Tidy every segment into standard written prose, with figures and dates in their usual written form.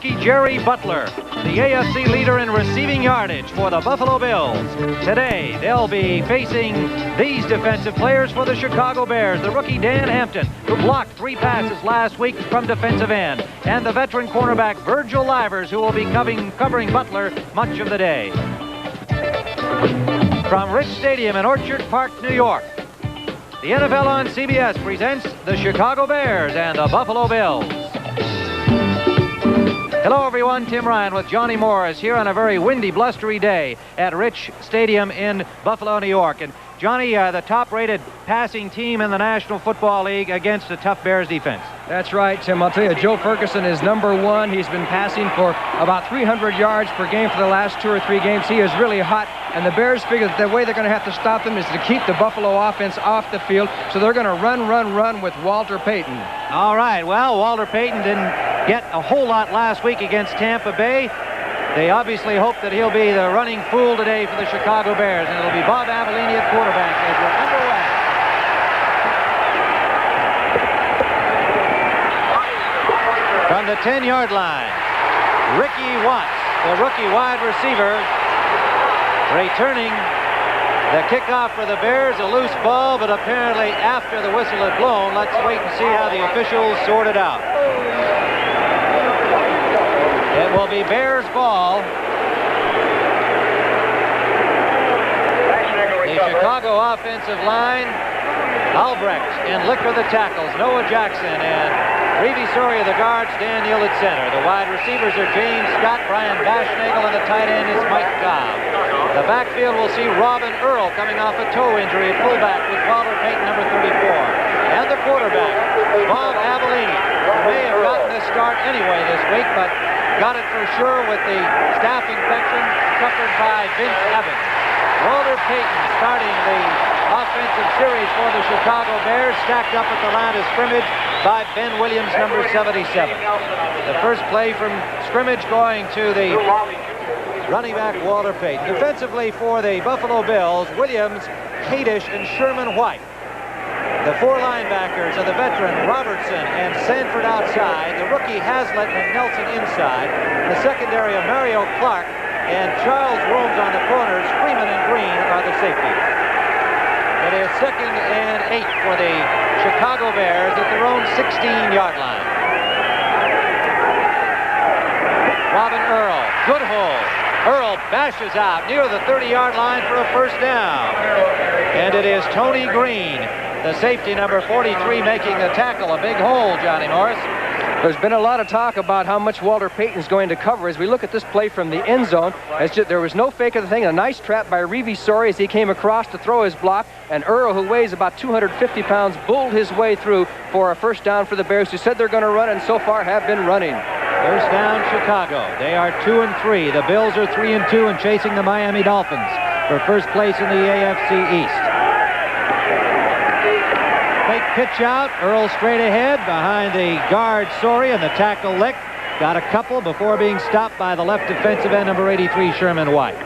Jerry Butler, the AFC leader in receiving yardage for the Buffalo Bills. Today, they'll be facing these defensive players for the Chicago Bears. The rookie Dan Hampton, who blocked 3 passes last week from defensive end, and the veteran cornerback Virgil Livers, who will be covering Butler much of the day. From Rich Stadium in Orchard Park, New York, the NFL on CBS presents the Chicago Bears and the Buffalo Bills. Hello, everyone. Tim Ryan with Johnny Morris here on a very windy, blustery day at Rich Stadium in Buffalo, New York. And Johnny, the top-rated passing team in the National Football League against a tough Bears defense. That's right, Tim. I'll tell you, Joe Ferguson is #1. He's been passing for about 300 yards per game for the last 2 or 3 games. He is really hot, and the Bears figure that the way they're going to have to stop him is to keep the Buffalo offense off the field, so they're going to run with Walter Payton. All right, well, Walter Payton didn't get a whole lot last week against Tampa Bay. They obviously hope that he'll be the running fool today for the Chicago Bears, and it'll be Bob Avellini at quarterback as we're underway. From the 10-yard line, Ricky Watts, the rookie wide receiver, returning the kickoff for the Bears. A loose ball, but apparently after the whistle had blown. Let's wait and see how the officials sort it out. It will be Bears ball. The Chicago offensive line, Albrecht and Licker the tackles, Noah Jackson and Reevy Soria the guards, Daniel at center. The wide receivers are James Scott, Brian Bashnagel, and the tight end is Mike Cobb. The backfield will see Robin Earl coming off a toe injury at fullback with Walter Payton, number 34. And the quarterback, Bob Avellini, who may have gotten this start anyway this week, but got it for sure with the staph infection suffered by Vince Evans. Walter Payton starting the offensive series for the Chicago Bears, stacked up at the line of scrimmage by Ben Williams, number 77. The first play from scrimmage going to the running back, Walter Payton. Defensively for the Buffalo Bills, Williams, Kadish, and Sherman White. The 4 linebackers are the veteran Robertson and Sanford outside, the rookie Haslett and Nelson inside, the secondary of Mario Clark and Charles Rooms on the corners. Freeman and Green are the safeties. It is 2nd and 8 for the Chicago Bears at their own 16-yard line. Robin Earl, good hold. Earl bashes out near the 30-yard line for a first down. And it is Tony Green, the safety, number 43, making the tackle. A big hole, Johnny Morris. There's been a lot of talk about how much Walter Payton's going to cover. As we look at this play from the end zone, there was no fake of the thing. A nice trap by Reevy Soria as he came across to throw his block. And Earl, who weighs about 250 pounds, bulled his way through for a first down for the Bears, who said they're going to run and so far have been running. First down, Chicago. They are 2-3. The Bills are 3-2 and chasing the Miami Dolphins for first place in the AFC East. Fake pitch out. Earl straight ahead behind the guard Soria and the tackle Lick. Got a couple before being stopped by the left defensive end, number 83, Sherman White.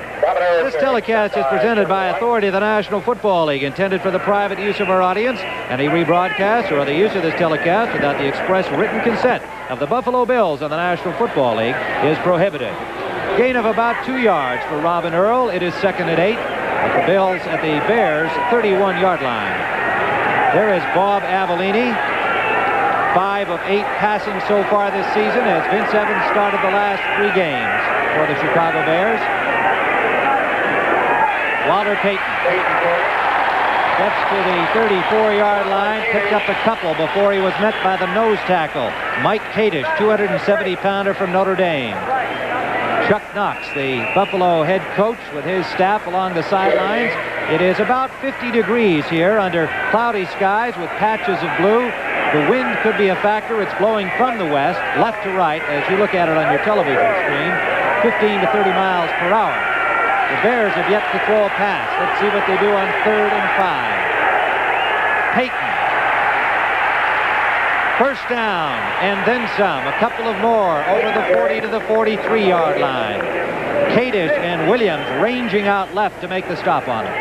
This telecast is presented by authority of the National Football League, intended for the private use of our audience. Any rebroadcast or other use of this telecast without the express written consent of the Buffalo Bills and the National Football League is prohibited. Gain of about 2 yards for Robin Earl. It is 2nd and 8 at the Bills at the Bears' 31-yard line. There is Bob Avellini, 5 of 8 passing so far this season as Vince Evans started the last 3 games for the Chicago Bears. Walter Payton steps to the 34-yard line, picked up a couple before he was met by the nose tackle, Mike Kadish, 270-pounder from Notre Dame. Chuck Knox, the Buffalo head coach, with his staff along the sidelines. It is about 50 degrees here under cloudy skies with patches of blue. The wind could be a factor. It's blowing from the west, left to right, as you look at it on your television screen, 15 to 30 miles per hour. The Bears have yet to throw a pass. Let's see what they do on 3rd and 5. Payton. First down, and then some. A couple of more over the 40 to the 43-yard line. Kadish and Williams ranging out left to make the stop on him.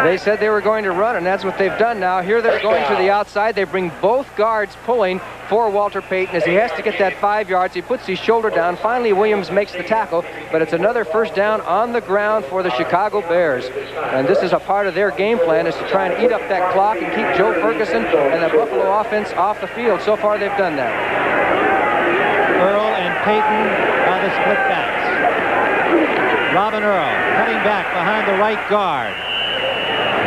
They said they were going to run, and that's what they've done now. Here they're going to the outside. They bring both guards pulling for Walter Payton as he has to get that 5 yards. He puts his shoulder down. Finally, Williams makes the tackle, but it's another first down on the ground for the Chicago Bears. And this is a part of their game plan, is to try and eat up that clock and keep Joe Ferguson and the Buffalo offense off the field. So far, they've done that. Earl and Payton by the split backs. Robin Earl cutting back behind the right guard.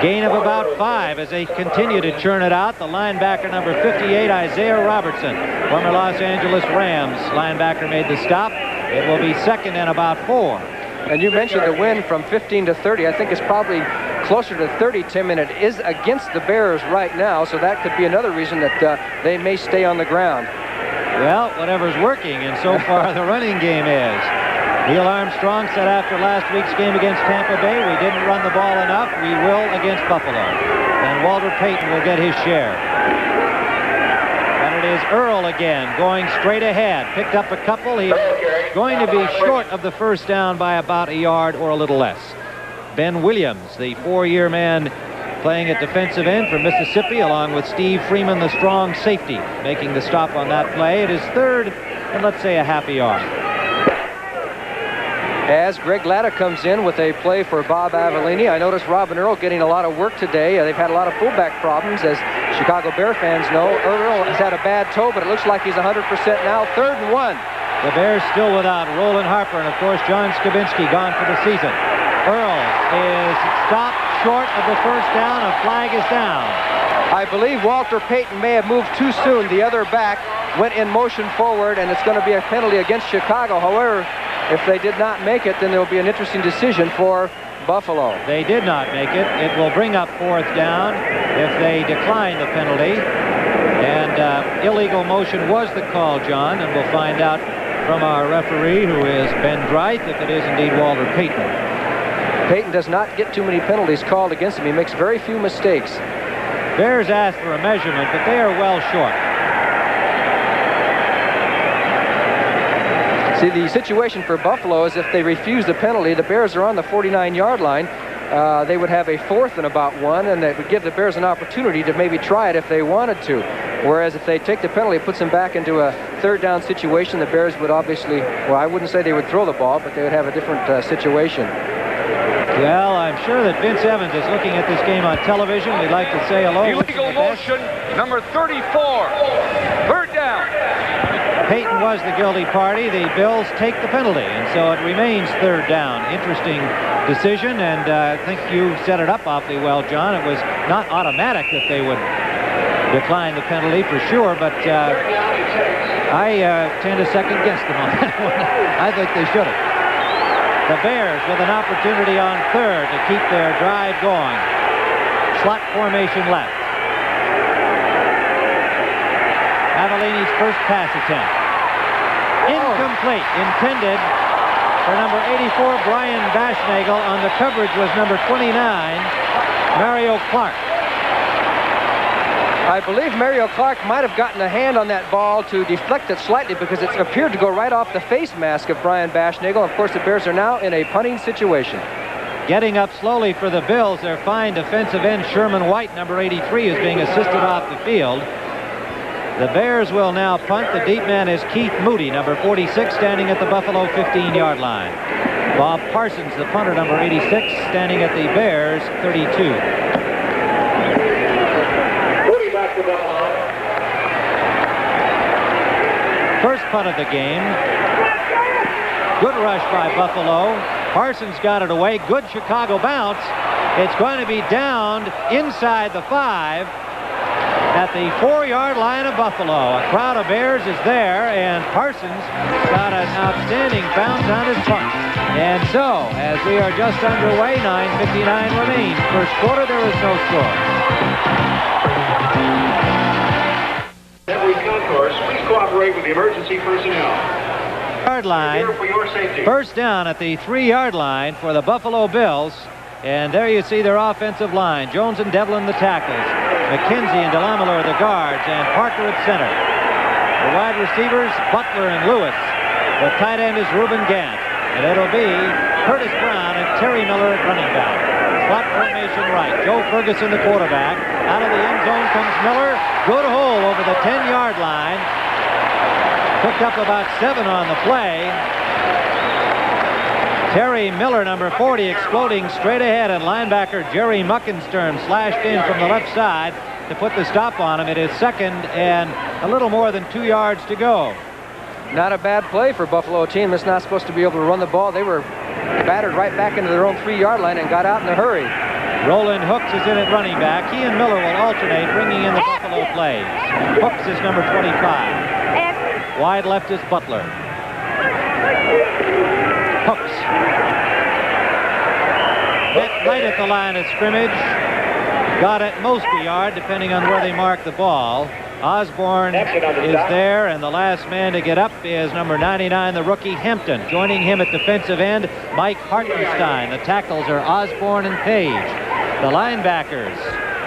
Gain of about 5 as they continue to churn it out. The linebacker number 58, Isaiah Robertson, former Los Angeles Rams linebacker, made the stop. It will be second and about 4. And you mentioned the win from 15 to 30. I think it's probably closer to 30, Tim, and it is against the Bears right now, so that could be another reason that they may stay on the ground. Well, whatever's working, and so far the running game is. Neil Armstrong said after last week's game against Tampa Bay, we didn't run the ball enough. We will against Buffalo. And Walter Payton will get his share. And it is Earl again going straight ahead. Picked up a couple. He's going to be short of the first down by about a yard or a little less. Ben Williams, the 4-year man playing at defensive end for Mississippi, along with Steve Freeman, the strong safety, making the stop on that play. It is third and let's say a half a yard. As Greg Latta comes in with a play for Bob Avellini. I noticed Robin Earl getting a lot of work today. They've had a lot of fullback problems, as Chicago Bear fans know. Earl has had a bad toe, but it looks like he's 100% now. 3rd and 1. The Bears still without Roland Harper, and of course John Skabinski gone for the season. Earl is stopped short of the first down. A flag is down. I believe Walter Payton may have moved too soon. The other back went in motion forward, and it's going to be a penalty against Chicago. However, if they did not make it, then there will be an interesting decision for Buffalo. They did not make it. It will bring up 4th down if they decline the penalty. And illegal motion was the call, John, and we'll find out from our referee, who is Ben Dreith, if it is indeed Walter Payton. Payton does not get too many penalties called against him. He makes very few mistakes. Bears asked for a measurement, but they are well short. See, the situation for Buffalo is if they refuse the penalty, the Bears are on the 49-yard line. They would have a 4th and about 1, and that would give the Bears an opportunity to maybe try it if they wanted to. Whereas if they take the penalty, it puts them back into a 3rd down situation. The Bears would obviously, well, I wouldn't say they would throw the ball, but they would have a different situation. Well, I'm sure that Vince Evans is looking at this game on television. We'd like to say hello. Illegal motion, number 34. 3rd down. Payton was the guilty party. The Bills take the penalty, and so it remains 3rd down. Interesting decision, and I think you set it up awfully well, John. It was not automatic that they would decline the penalty for sure, but I tend to second guess them on that one. I think they should have. The Bears with an opportunity on 3rd to keep their drive going. Slot formation left. Avellini's first pass attempt. Incomplete. Intended for number 84, Brian Baschnagel. On the coverage was number 29, Mario Clark. I believe Mario Clark might have gotten a hand on that ball to deflect it slightly, because it appeared to go right off the face mask of Brian Baschnagel. Of course, the Bears are now in a punting situation. Getting up slowly for the Bills, their fine defensive end Sherman White, number 83, is being assisted off the field. The Bears will now punt. The deep man is Keith Moody, number 46, standing at the Buffalo 15-yard line. Bob Parsons, the punter, number 86, standing at the Bears 32. First punt of the game. Good rush by Buffalo. Parsons got it away. Good Chicago bounce. It's going to be downed inside the 5 at the 4-yard line of Buffalo. A crowd of Bears is there, and Parsons got an outstanding bounce on his punt. And so, as we are just underway, 9:59 remains. First quarter, there is no score. Every concourse, please cooperate with the emergency personnel. Yard line. Here for your safety. First down at the 3-yard line for the Buffalo Bills. And there you see their offensive line. Jones and Devlin the tackles. McKenzie and Delamelo the guards, and Parker at center. The wide receivers, Butler and Lewis. The tight end is Reuben Gant. And it'll be Curtis Brown and Terry Miller at running back. Slot formation right. Joe Ferguson, the quarterback. Out of the end zone comes Miller. Good hole over the 10-yard line. Picked up about 7 on the play. Terry Miller, number 40, exploding straight ahead, and linebacker Jerry Muckensturm slashed in from the left side to put the stop on him. It is 2nd and a little more than 2 yards to go. Not a bad play for Buffalo, a team that's not supposed to be able to run the ball. They were battered right back into their own 3-yard line and got out in a hurry. Roland Hooks is in at running back. He and Miller will alternate, bringing in the Buffalo plays. Hooks is number 25. Wide left is Butler. Hooks. Hit right at the line of scrimmage. Got at most a yard, depending on where they mark the ball. Osborne is there, and the last man to get up is number 99, the rookie Hampton. Joining him at defensive end, Mike Hartenstein. The tackles are Osborne and Page. The linebackers,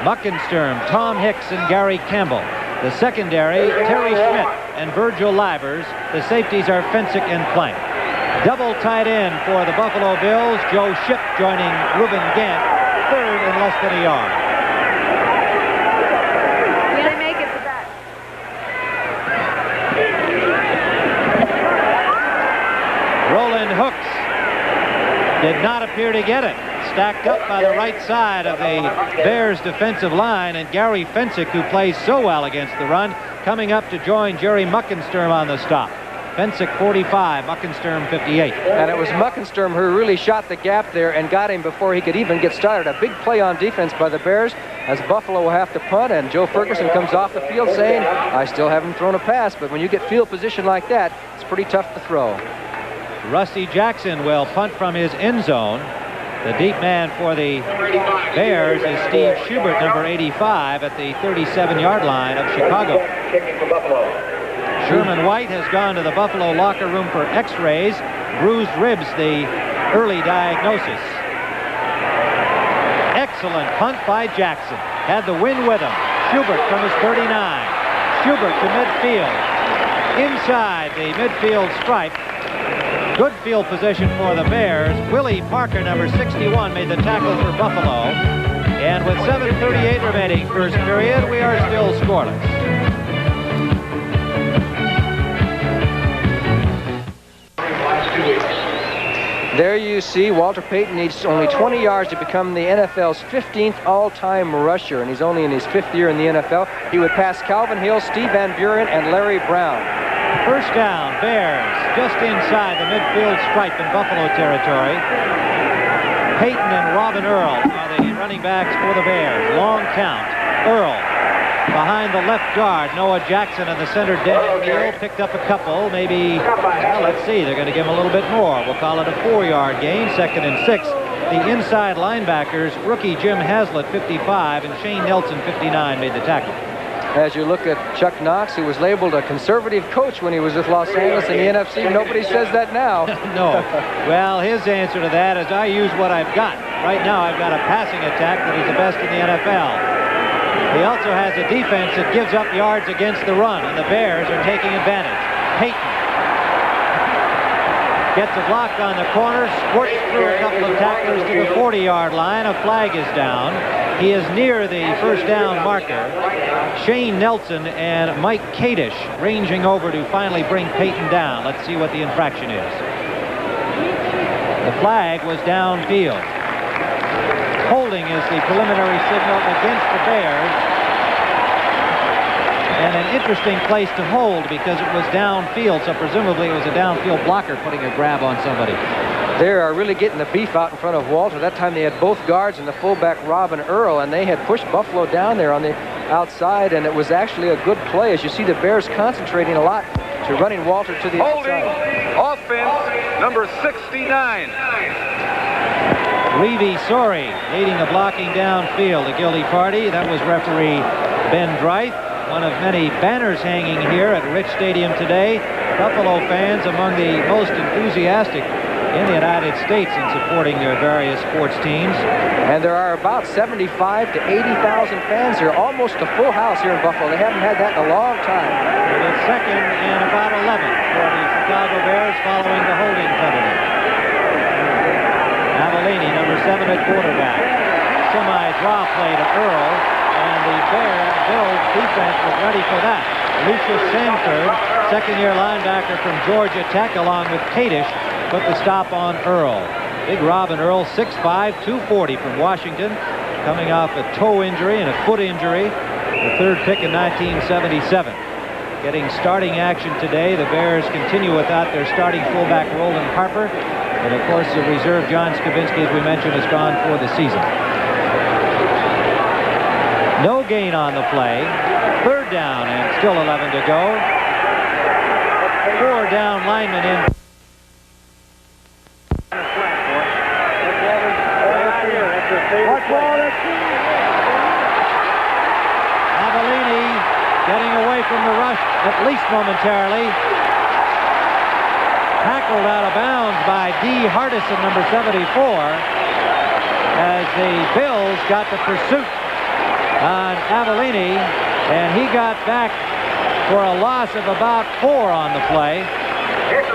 Muckensturm, Tom Hicks, and Gary Campbell. The secondary, Terry Schmidt and Virgil Livers. The safeties are Fensick and Plank. Double tight end for the Buffalo Bills, Joe Shipp joining Reuben Gant, 3rd and less than a yard. Roland Hooks did not appear to get it. Stacked up by the right side of the Bears defensive line, and Gary Fensick, who plays so well against the run, coming up to join Jerry Muckensturm on the stop. Fensick 45, Muckensturm 58. And it was Muckensturm who really shot the gap there and got him before he could even get started. A big play on defense by the Bears, as Buffalo will have to punt, and Joe Ferguson comes off the field saying, I still haven't thrown a pass, but when you get field position like that, it's pretty tough to throw. Rusty Jackson will punt from his end zone. The deep man for the Bears is Steve Schubert, number 85, at the 37-yard line of Chicago. Kicking for Buffalo. Sherman White has gone to the Buffalo locker room for x-rays. Bruised ribs, the early diagnosis. Excellent punt by Jackson. Had the wind with him. Schubert from his 39. Schubert to midfield. Inside the midfield stripe. Good field position for the Bears. Willie Parker, number 61, made the tackle for Buffalo. And with 7:38 remaining first period, we are still scoreless. There you see Walter Payton needs only 20 yards to become the NFL's 15th all-time rusher, and he's only in his 5th year in the NFL. He would pass Calvin Hill, Steve Van Buren, and Larry Brown. First down, Bears, just inside the midfield stripe in Buffalo territory. Payton and Robin Earl are the running backs for the Bears. Long count. Earl behind the left guard. Noah Jackson in the center. Daniel Neal picked up a couple, maybe, well, let's see, they're going to give him a little bit more. We'll call it a 4-yard gain, 2nd and 6. The inside linebackers, rookie Jim Haslett, 55, and Shane Nelson, 59, made the tackle. As you look at Chuck Knox, who was labeled a conservative coach when he was with Los Angeles in the NFC, nobody says that now. No. Well, his answer to that is, I use what I've got. Right now, I've got a passing attack that is the best in the NFL. He also has a defense that gives up yards against the run, and the Bears are taking advantage. Payton gets a block on the corner, squirts through a couple of tacklers to the 40-yard line. A flag is down. He is near the first down marker. Shane Nelson and Mike Kadish ranging over to finally bring Payton down. Let's see what the infraction is. The flag was downfield. Holding is the preliminary signal against the Bears. And an interesting place to hold because it was downfield, so presumably it was a downfield blocker putting a grab on somebody. They are really getting the beef out in front of Walter. That time they had both guards and the fullback Robin Earl, and they had pushed Buffalo down there on the outside, and it was actually a good play. As you see, the Bears concentrating a lot to running Walter to the Holding outside. offense, number 69. Reeve Sorey leading the blocking downfield, the guilty party. That was referee Ben Dreith. One of many banners hanging here at Rich Stadium today. Buffalo fans among the most enthusiastic in the United States in supporting their various sports teams. And there are about 75 to 80,000 fans here, almost a full house here in Buffalo. They haven't had that in a long time. It is 2nd and about 11 for the Chicago Bears following the holding penalty. Avellini, number 7 at quarterback. semi-draw play to Earl, and the Bills defense was ready for that. Lucius Sanford, second-year linebacker from Georgia Tech, along with Kadish, put the stop on Earl. Big Robin Earl, 6'5", 240 from Washington, coming off a toe injury and a foot injury, the third pick in 1977. Getting starting action today. The Bears continue without their starting fullback Roland Harper. And of course, the reserve John Skavinsky, as we mentioned, is gone for the season. No gain on the play. Third down and still 11 to go. 4 down linemen in. Avellini getting away from the rush, at least momentarily. Tackled out of bounds by D. Hardison, number 74, as the Bills got the pursuit on Avellini, and he got back for a loss of about 4 on the play.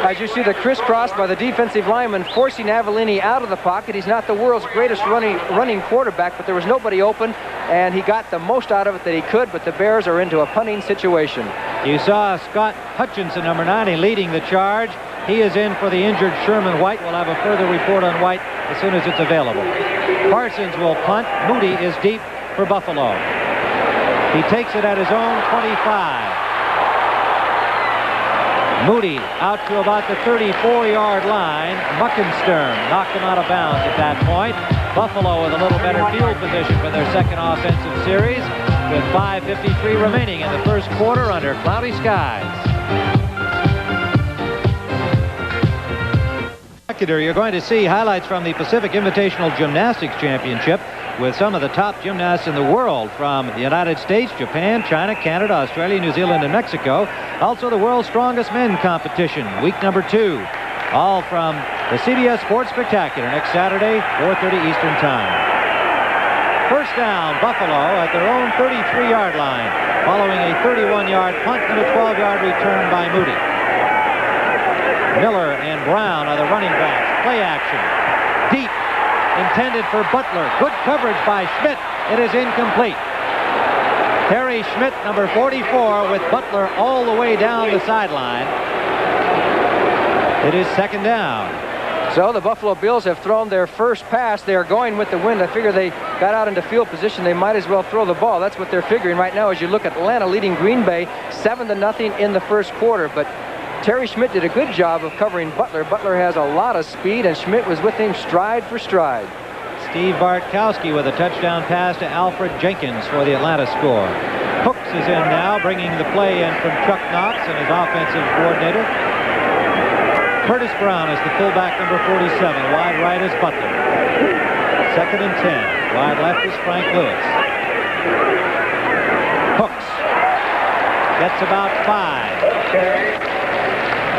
As you see the crisscross by the defensive lineman forcing Avellini out of the pocket. He's not the world's greatest running quarterback, but there was nobody open, and he got the most out of it that he could, but the Bears are into a punting situation. You saw Scott Hutchinson, number 90, leading the charge. He is in for the injured Sherman White. We'll have a further report on White as soon as it's available. Parsons will punt. Moody is deep for Buffalo. He takes it at his own 25. Moody out to about the 34-yard line. Muckenstern knocked him out of bounds at that point. Buffalo with a little better field position for their second offensive series, with 5:53 remaining in the first quarter under cloudy skies. You're going to see highlights from the Pacific Invitational Gymnastics Championship with some of the top gymnasts in the world from the United States, Japan, China, Canada, Australia, New Zealand, and Mexico. Also the World's Strongest Men competition, week number 2. All from the CBS Sports Spectacular next Saturday, 4:30 Eastern Time. First down, Buffalo at their own 33-yard line, following a 31-yard punt and a 12-yard return by Moody. Miller and Brown are the running backs. Play action. Deep. Intended for Butler. Good coverage by Schmidt. It is incomplete. Terry Schmidt, number 44, with Butler all the way down the sideline. It is second down. So the Buffalo Bills have thrown their first pass. They are going with the wind. I figure they got out into field position. They might as well throw the ball. That's what they're figuring right now as you look at Atlanta leading Green Bay 7-0 in the first quarter. But Terry Schmidt did a good job of covering Butler. Butler has a lot of speed, and Schmidt was with him stride for stride. Steve Bartkowski with a touchdown pass to Alfred Jenkins for the Atlanta score. Hooks is in now, bringing the play in from Chuck Knox and his offensive coordinator. Curtis Brown is the fullback, number 47. Wide right is Butler. Second and 10. Wide left is Frank Lewis. Hooks gets about 5.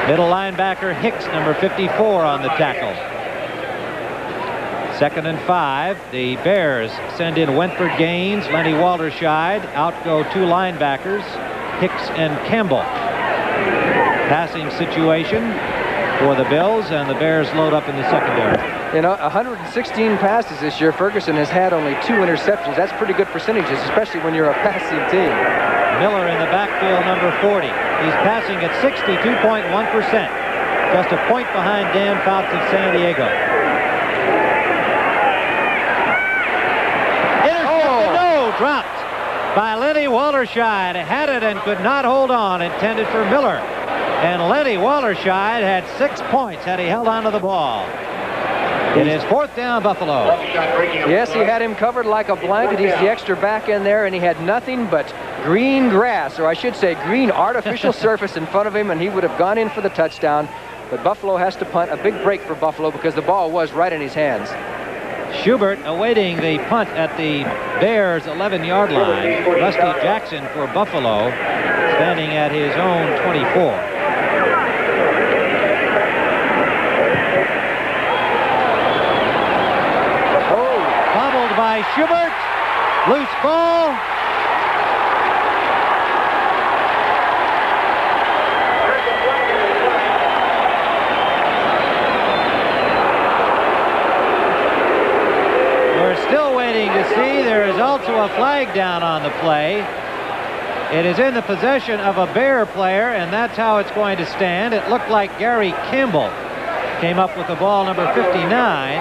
Middle linebacker Hicks, number 54, on the tackle. Second and 5. The Bears send in Wentford Gaines, Lenny Walterscheid. Out go 2 linebackers, Hicks and Campbell. Passing situation for the Bills, and the Bears load up in the secondary. You know, 116 passes this year. Ferguson has had only 2 interceptions. That's pretty good percentages, especially when you're a passing team. Miller in the backfield, number 40. He's passing at 62.1%. Just a point behind Dan Fouts of San Diego. Intercepted, no, dropped by Lenny Walterscheid. Had it and could not hold on. Intended for Miller. And Lenny Walterscheid had 6 points had he held on to the ball. It is fourth down, Buffalo. Yes, he had him covered like a blanket. He's the extra back in there, and he had nothing but green grass, or I should say green artificial surface in front of him, and he would have gone in for the touchdown. But Buffalo has to punt. A big break for Buffalo because the ball was right in his hands. Schubert awaiting the punt at the Bears' 11-yard line. Rusty Jackson for Buffalo, standing at his own 24. By Schubert, loose ball. We're still waiting to see, there is also a flag down on the play. It is in the possession of a Bear player, and that's how it's going to stand. It looked like Gary Campbell came up with the ball, number 59,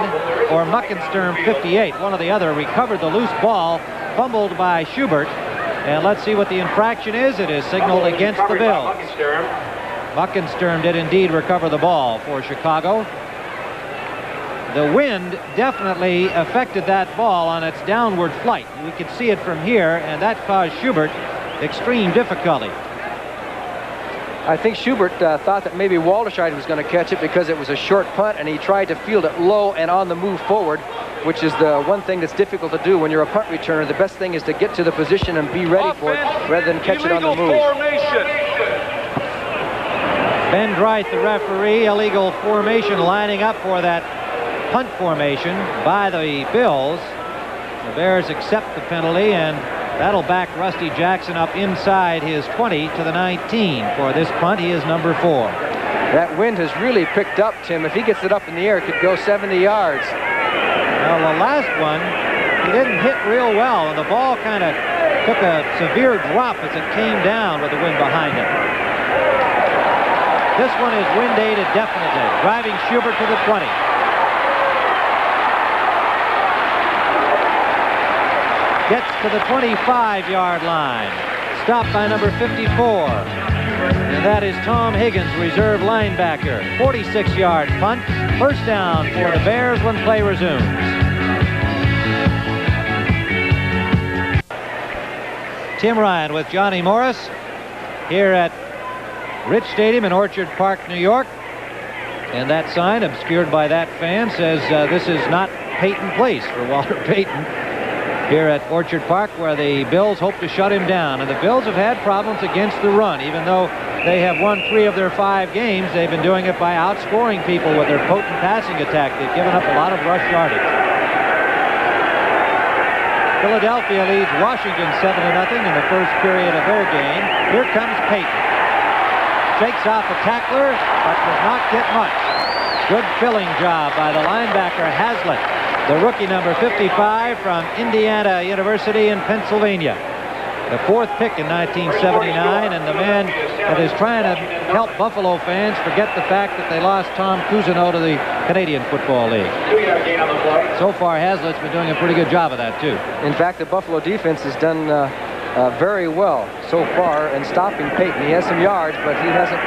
or Muckensturm 58. One or the other recovered the loose ball, fumbled by Schubert. And let's see what the infraction is. It is signaled against the Bills. Muckensturm did indeed recover the ball for Chicago. The wind definitely affected that ball on its downward flight. We could see it from here, and that caused Schubert extreme difficulty. I think Schubert thought that maybe Walterscheid was going to catch it because it was a short punt, and he tried to field it low and on the move forward, which is the one thing that's difficult to do when you're a punt returner. The best thing is to get to the position and be ready for it rather than catch it on the move. Ben Dreit, the referee, illegal formation, lining up for that punt formation by the Bills. The Bears accept the penalty, and that'll back Rusty Jackson up inside his 20 to the 19. For this punt, he is number 4. That wind has really picked up, Tim. If he gets it up in the air, it could go 70 yards. Well, the last one, he didn't hit real well, and the ball kind of took a severe drop as it came down with the wind behind it. This one is wind aided definitely, driving Schubert to the 20. Gets to the 25-yard line. Stopped by number 54. And that is Tom Higgins, reserve linebacker. 46-yard punt. First down for the Bears when play resumes. Tim Ryan with Johnny Morris here at Rich Stadium in Orchard Park, New York. And that sign, obscured by that fan, says this is not Peyton Place for Walter Payton here at Orchard Park, where the Bills hope to shut him down. And the Bills have had problems against the run. Even though they have won 3 of their 5 games, they've been doing it by outscoring people with their potent passing attack. They've given up a lot of rush yardage. Philadelphia leads Washington 7-0 in the first period of their game. Here comes Payton. Shakes off a tackler, but does not get much. Good filling job by the linebacker Hazlitt, the rookie number 55 from Indiana University in Pennsylvania. The 4th pick in 1979, and the man that is trying to help Buffalo fans forget the fact that they lost Tom Cousineau to the Canadian Football League. So far, Hazlitt's been doing a pretty good job of that, too. In fact, the Buffalo defense has done very well so far in stopping Payton. He has some yards, but he hasn't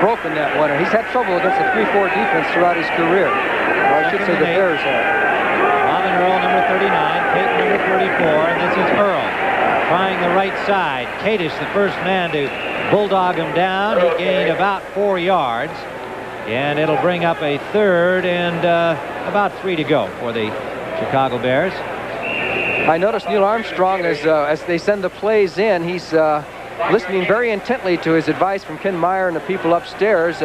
broken that one. He's had trouble against the 3-4 defense throughout his career. Or I should say the Bears have. Robin Earl, number 39, Payton, number 34, and this is Earl trying the right side. Kadish, the first man to bulldog him down. He gained about 4 yards, and it'll bring up a 3rd and about 3 to go for the Chicago Bears. I noticed Neil Armstrong, as they send the plays in, he's listening very intently to his advice from Ken Meyer and the people upstairs.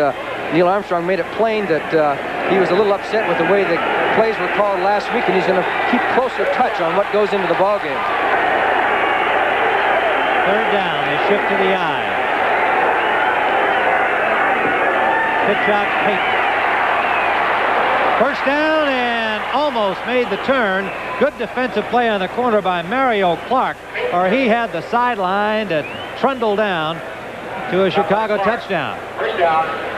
Neil Armstrong made it plain that he was a little upset with the way the plays were called last week, and he's going to keep closer touch on what goes into the ballgame. 3rd down, they shift to the eye. Pitch out Payton. First down, and almost made the turn. Good defensive play on the corner by Mario Clark, or he had the sideline to trundle down to a Chicago touchdown.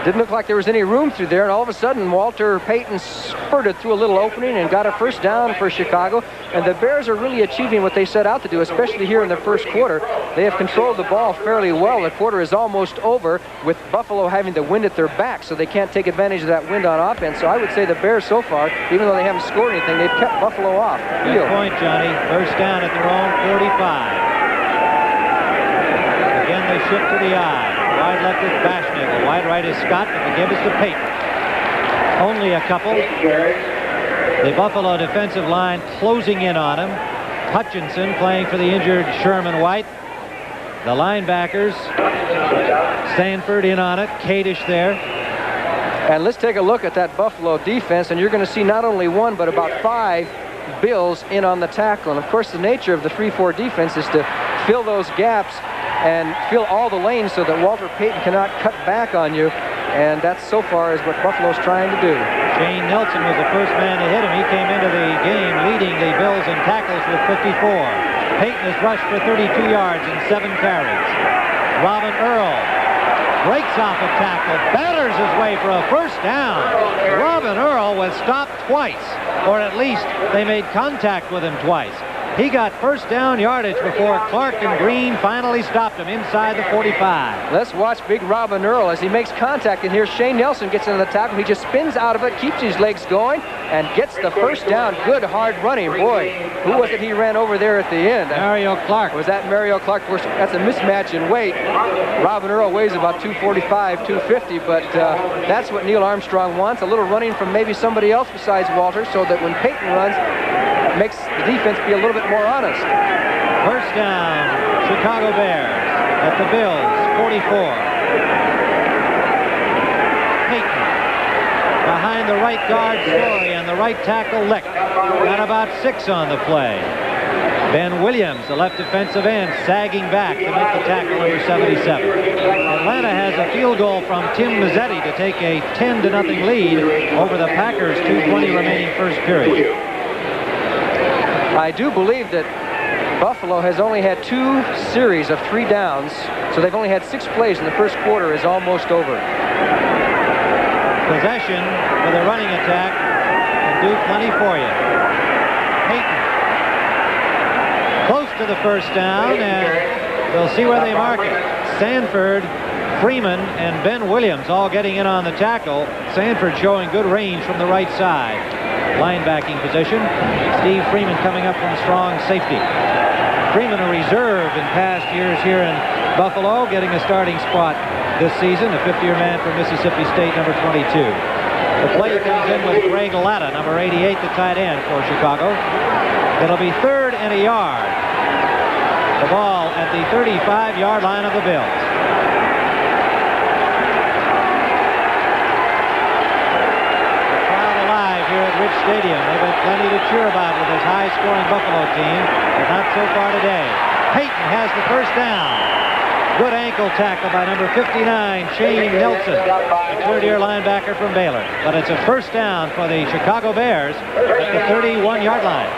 Didn't look like there was any room through there, and all of a sudden Walter Payton spurted through a little opening and got a first down for Chicago. And the Bears are really achieving what they set out to do, especially here in the first quarter. They have controlled the ball fairly well. The quarter is almost over with Buffalo having the wind at their back, so they can't take advantage of that wind on offense. So I would say the Bears so far, even though they haven't scored anything, they've kept Buffalo off. Good point, Johnny. First down at their own 45. Again, they shift to the eye. Wide left is Bashnick. Wide right is Scott, but the give is to Payton. Only a couple. The Buffalo defensive line closing in on him. Hutchinson playing for the injured Sherman White. The linebackers, Stanford in on it. Kadish there. And let's take a look at that Buffalo defense, and you're going to see not only 1, but about 5 Bills in on the tackle. And of course, the nature of the 3-4 defense is to fill those gaps and fill all the lanes so that Walter Payton cannot cut back on you. And that's so far is what Buffalo's trying to do. Shane Nelson was the first man to hit him. He came into the game leading the Bills in tackles with 54. Payton has rushed for 32 yards and 7 carries. Robin Earl breaks off a tackle, batters his way for a first down. Robin Earl was stopped twice, or at least they made contact with him twice. He got first down yardage before Clark and Green finally stopped him inside the 45. Let's watch big Robin Earl as he makes contact, and here Shane Nelson gets into the tackle. He just spins out of it, keeps his legs going, and gets the first down. Good hard running. Boy, who was it he ran over there at the end? Mario Clark. Was that Mario Clark? That's a mismatch in weight. Robin Earl weighs about 245, 250, but that's what Neil Armstrong wants. A little running from maybe somebody else besides Walter, so that when Payton runs, makes the defense be a little bit more honest. First down, Chicago Bears at the Bills, 44. Payton behind the right guard Story and the right tackle Lick. Got about 6 on the play. Ben Williams, the left defensive end, sagging back to make the tackle number 77. Atlanta has a field goal from Tim Mazzetti to take a 10-0 lead over the Packers, 2:20 remaining first period. I do believe that Buffalo has only had 2 series of 3 downs, so they've only had 6 plays, and the first quarter is almost over. Possession with a running attack can do plenty for you. Payton close to the first down, and we'll see where they mark it. Sanford, Freeman, and Ben Williams all getting in on the tackle. Sanford showing good range from the right side. Linebacking position. Steve Freeman coming up from strong safety. Freeman, a reserve in past years here in Buffalo, getting a starting spot this season. A fifth-year man from Mississippi State, number 22. The play comes in with Greg Latta, number 88, the tight end for Chicago. It'll be 3rd and a yard. The ball at the 35-yard line of the Bills. Rich Stadium. They've had plenty to cheer about with this high-scoring Buffalo team, but not so far today. Payton has the first down. Good ankle tackle by number 59, Shane Nelson, the third-year linebacker from Baylor. But it's a first down for the Chicago Bears at the 31-yard line.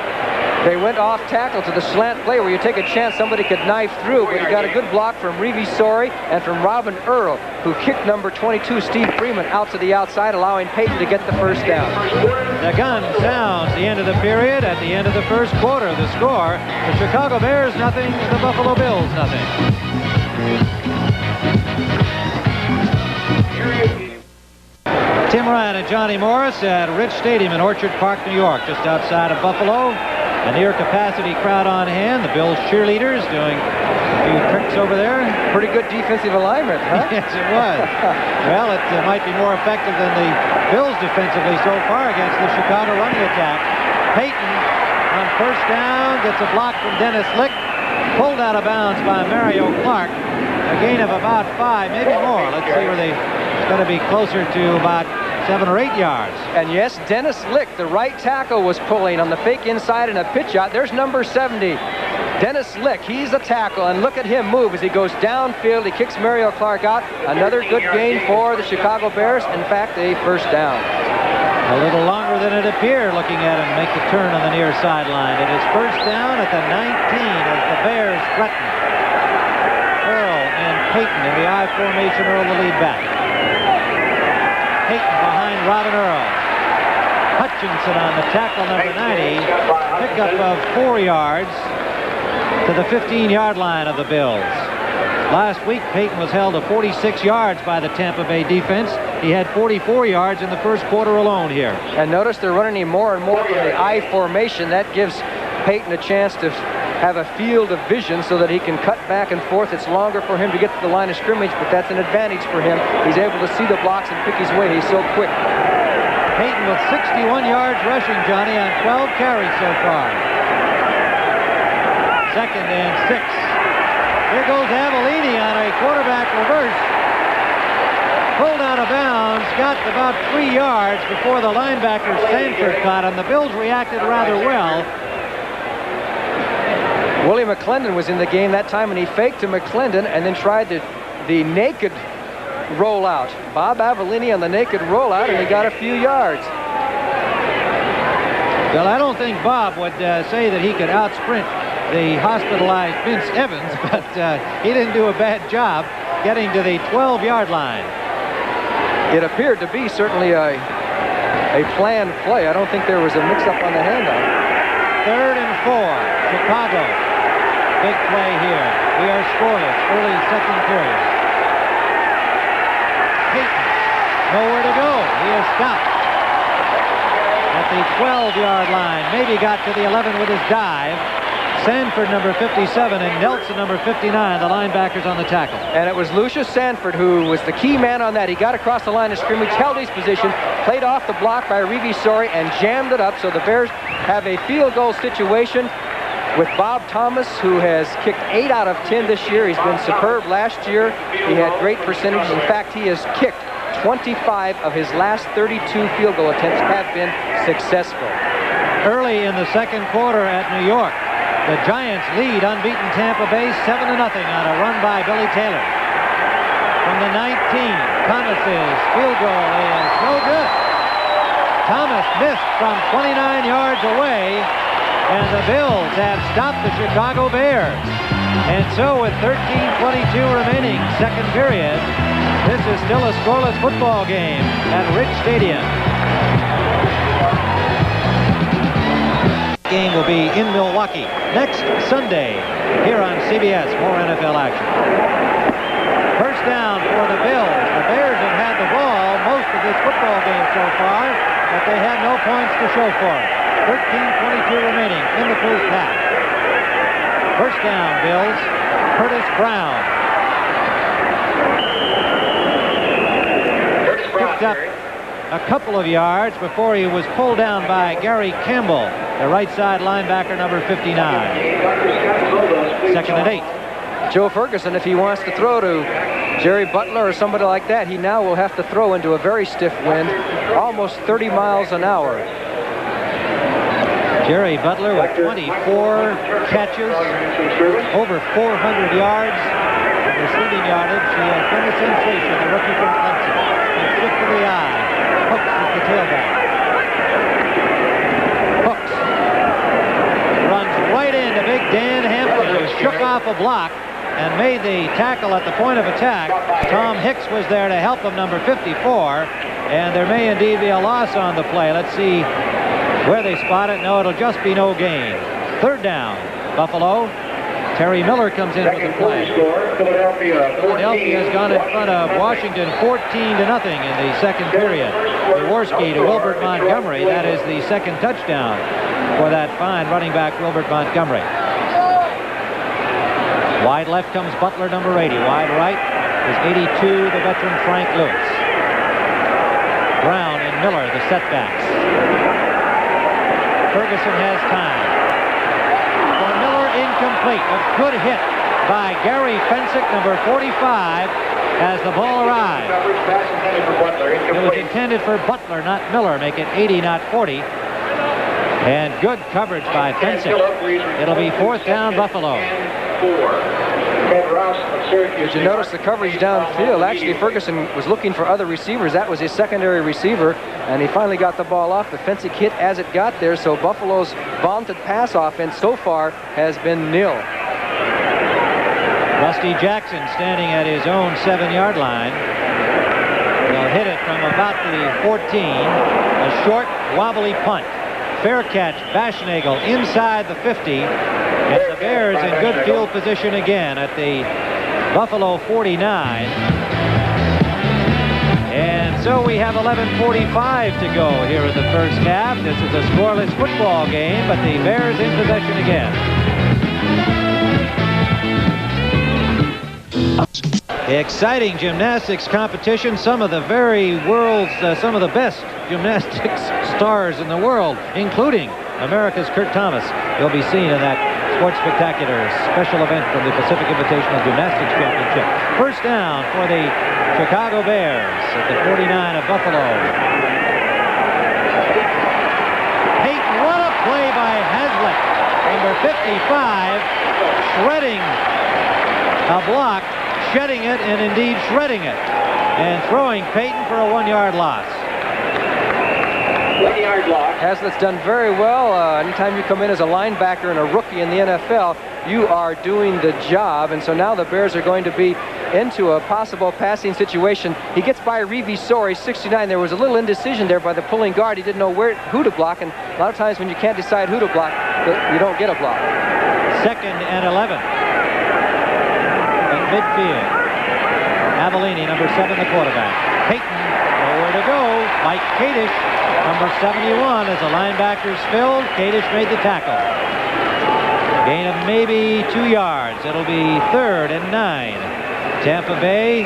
They went off tackle to the slant play where you take a chance somebody could knife through, but you got a good block from Reeve Sorey and from Robin Earl, who kicked number 22, Steve Freeman, out to the outside, allowing Payton to get the first down. The gun sounds the end of the period. At the end of the first quarter, the score, the Chicago Bears nothing, the Buffalo Bills nothing. Tim Ryan and Johnny Morris at Rich Stadium in Orchard Park, New York, just outside of Buffalo. A near-capacity crowd on hand. The Bills cheerleaders doing a few tricks over there. Pretty good defensive alignment, huh? Yes, it was. Well, it might be more effective than the Bills defensively so far against the Chicago running attack. Payton on first down gets a block from Dennis Lick. Pulled out of bounds by Mario Clark. A gain of about 5, maybe more. Let's see where it's going to be closer to about 7 or 8 yards. And yes, Dennis Lick, the right tackle, was pulling on the fake inside and a pitch out. There's number 70. Dennis Lick, he's a tackle, and look at him move as he goes downfield. He kicks Mario Clark out. Another good gain for the Chicago Bears. In fact, a first down. A little longer than it appeared looking at him make the turn on the near sideline. It is first down at the 19 as the Bears threaten. Earl and Payton in the I formation. Earl the lead back. Payton behind Robin Earl. Hutchinson on the tackle, number 90. Pickup of 4 yards to the 15-yard line of the Bills. Last week, Payton was held to 46 yards by the Tampa Bay defense. He had 44 yards in the first quarter alone here. And notice they're running him more and more from the I formation. That gives Payton a chance to have a field of vision so that he can cut back and forth. It's longer for him to get to the line of scrimmage, but that's an advantage for him. He's able to see the blocks and pick his way. He's so quick. Payton with 61 yards rushing, Johnny, on 12 carries so far. 2nd and 6. Here goes Avellini on a quarterback reverse. Pulled out of bounds, got about 3 yards before the linebacker Sanford caught him. The Bills reacted rather well. Willie McClendon was in the game that time, and he faked to McClendon and then tried the naked rollout. Bob Avellini on the naked rollout, and he got a few yards. Well, I don't think Bob would say that he could out-sprint the hospitalized Vince Evans, but he didn't do a bad job getting to the 12-yard line. It appeared to be certainly a planned play. I don't think there was a mix-up on the handoff. 3rd and 4, Chicago. Big play here. We are scoreless, early second period. Payton, nowhere to go. He is stopped at the 12-yard line. Maybe got to the 11 with his dive. Sanford, number 57, and Nelson, number 59, the linebackers on the tackle. And it was Lucius Sanford who was the key man on that. He got across the line of scrimmage, held his position, played off the block by Reeve Sorey, and jammed it up. So the Bears have a field goal situation with Bob Thomas, who has kicked 8 out of 10 this year. He's been superb last year. He had great percentages. In fact, he has kicked 25 of his last 32 field goal attempts have been successful. Early in the second quarter at New York, the Giants lead unbeaten Tampa Bay 7-0 on a run by Billy Taylor. From the 19, Thomas's field goal is no good. Thomas missed from 29 yards away, and the Bills have stopped the Chicago Bears. And so with 13:22 remaining, second period, this is still a scoreless football game at Rich Stadium. Game will be in Milwaukee next Sunday here on CBS. More NFL action. First down for the Bills. The Bears have had the ball most of this football game so far, but they have no points to show for it. 13:22 remaining in the first half. First down, Bills. Curtis Brown. Picked up a couple of yards before he was pulled down by Gary Campbell, the right side linebacker, number 59. 2nd and 8. Joe Ferguson, if he wants to throw to Jerry Butler or somebody like that, he now will have to throw into a very stiff wind, almost 30 miles an hour. Jerry Butler with 24 catches, over 400 yards of receiving yardage. He has been a sensation, the rookie from Clemson. And flick to the eye. Hooks is the tailback. Hooks runs right into big Dan Hampton, who shook off a block and made the tackle at the point of attack. Tom Hicks was there to help him, number 54, and there may indeed be a loss on the play. Let's see where they spot it. No, it'll just be no gain. 3rd down, Buffalo. Terry Miller comes in with the play. Philadelphia has gone in front of Washington 14-0 in the second period. Jaworski to Wilbert Montgomery. That is the second touchdown for that fine running back, Wilbert Montgomery. Wide left comes Butler, number 80. Wide right is 82, the veteran Frank Lewis. Brown and Miller, the setbacks. Ferguson has time. For Miller, incomplete. A good hit by Gary Fensick, number 45, as the ball arrives. It was intended for Butler, not Miller. Make it 80, not 40. And good coverage by Fensick. It'll be 4th down, Buffalo. Did you notice the coverage downfield? Actually, Ferguson was looking for other receivers. That was his secondary receiver, and he finally got the ball off. The Fensick hit as it got there, so Buffalo's vaunted pass offense so far has been nil. Rusty Jackson standing at his own 7-yard line. They'll hit it from about the 14. A short, wobbly punt. Fair catch, Baschnagel inside the 50. And the Bears in good field position again at the Buffalo 49. And so we have 11:45 to go here in the first half. This is a scoreless football game, but the Bears in possession again. Exciting gymnastics competition. Some of the some of the best gymnastics stars in the world, including America's Kurt Thomas. You'll be seen in that Sports Spectacular special event from the Pacific Invitational Gymnastics Championship. First down for the Chicago Bears at the 49 of Buffalo. Payton, what a play by Hazlitt, number 55, shredding a block, shedding it, and indeed shredding it, and throwing Payton for a 1-yard loss. 20-yard loss. Hazlitt's done very well. Anytime you come in as a linebacker and a rookie in the NFL, you are doing the job. And so now the Bears are going to be into a possible passing situation. He gets by Revisori, 69. There was a little indecision there by the pulling guard. He didn't know who to block. And a lot of times when you can't decide who to block, you don't get a block. 2nd and 11. At midfield. Avellini, number 7, the quarterback. Payton, nowhere to go. Mike Kadish, number 71, as the linebackers filled. Kadish made the tackle. Gain of maybe 2 yards. It'll be 3rd and 9. Tampa Bay,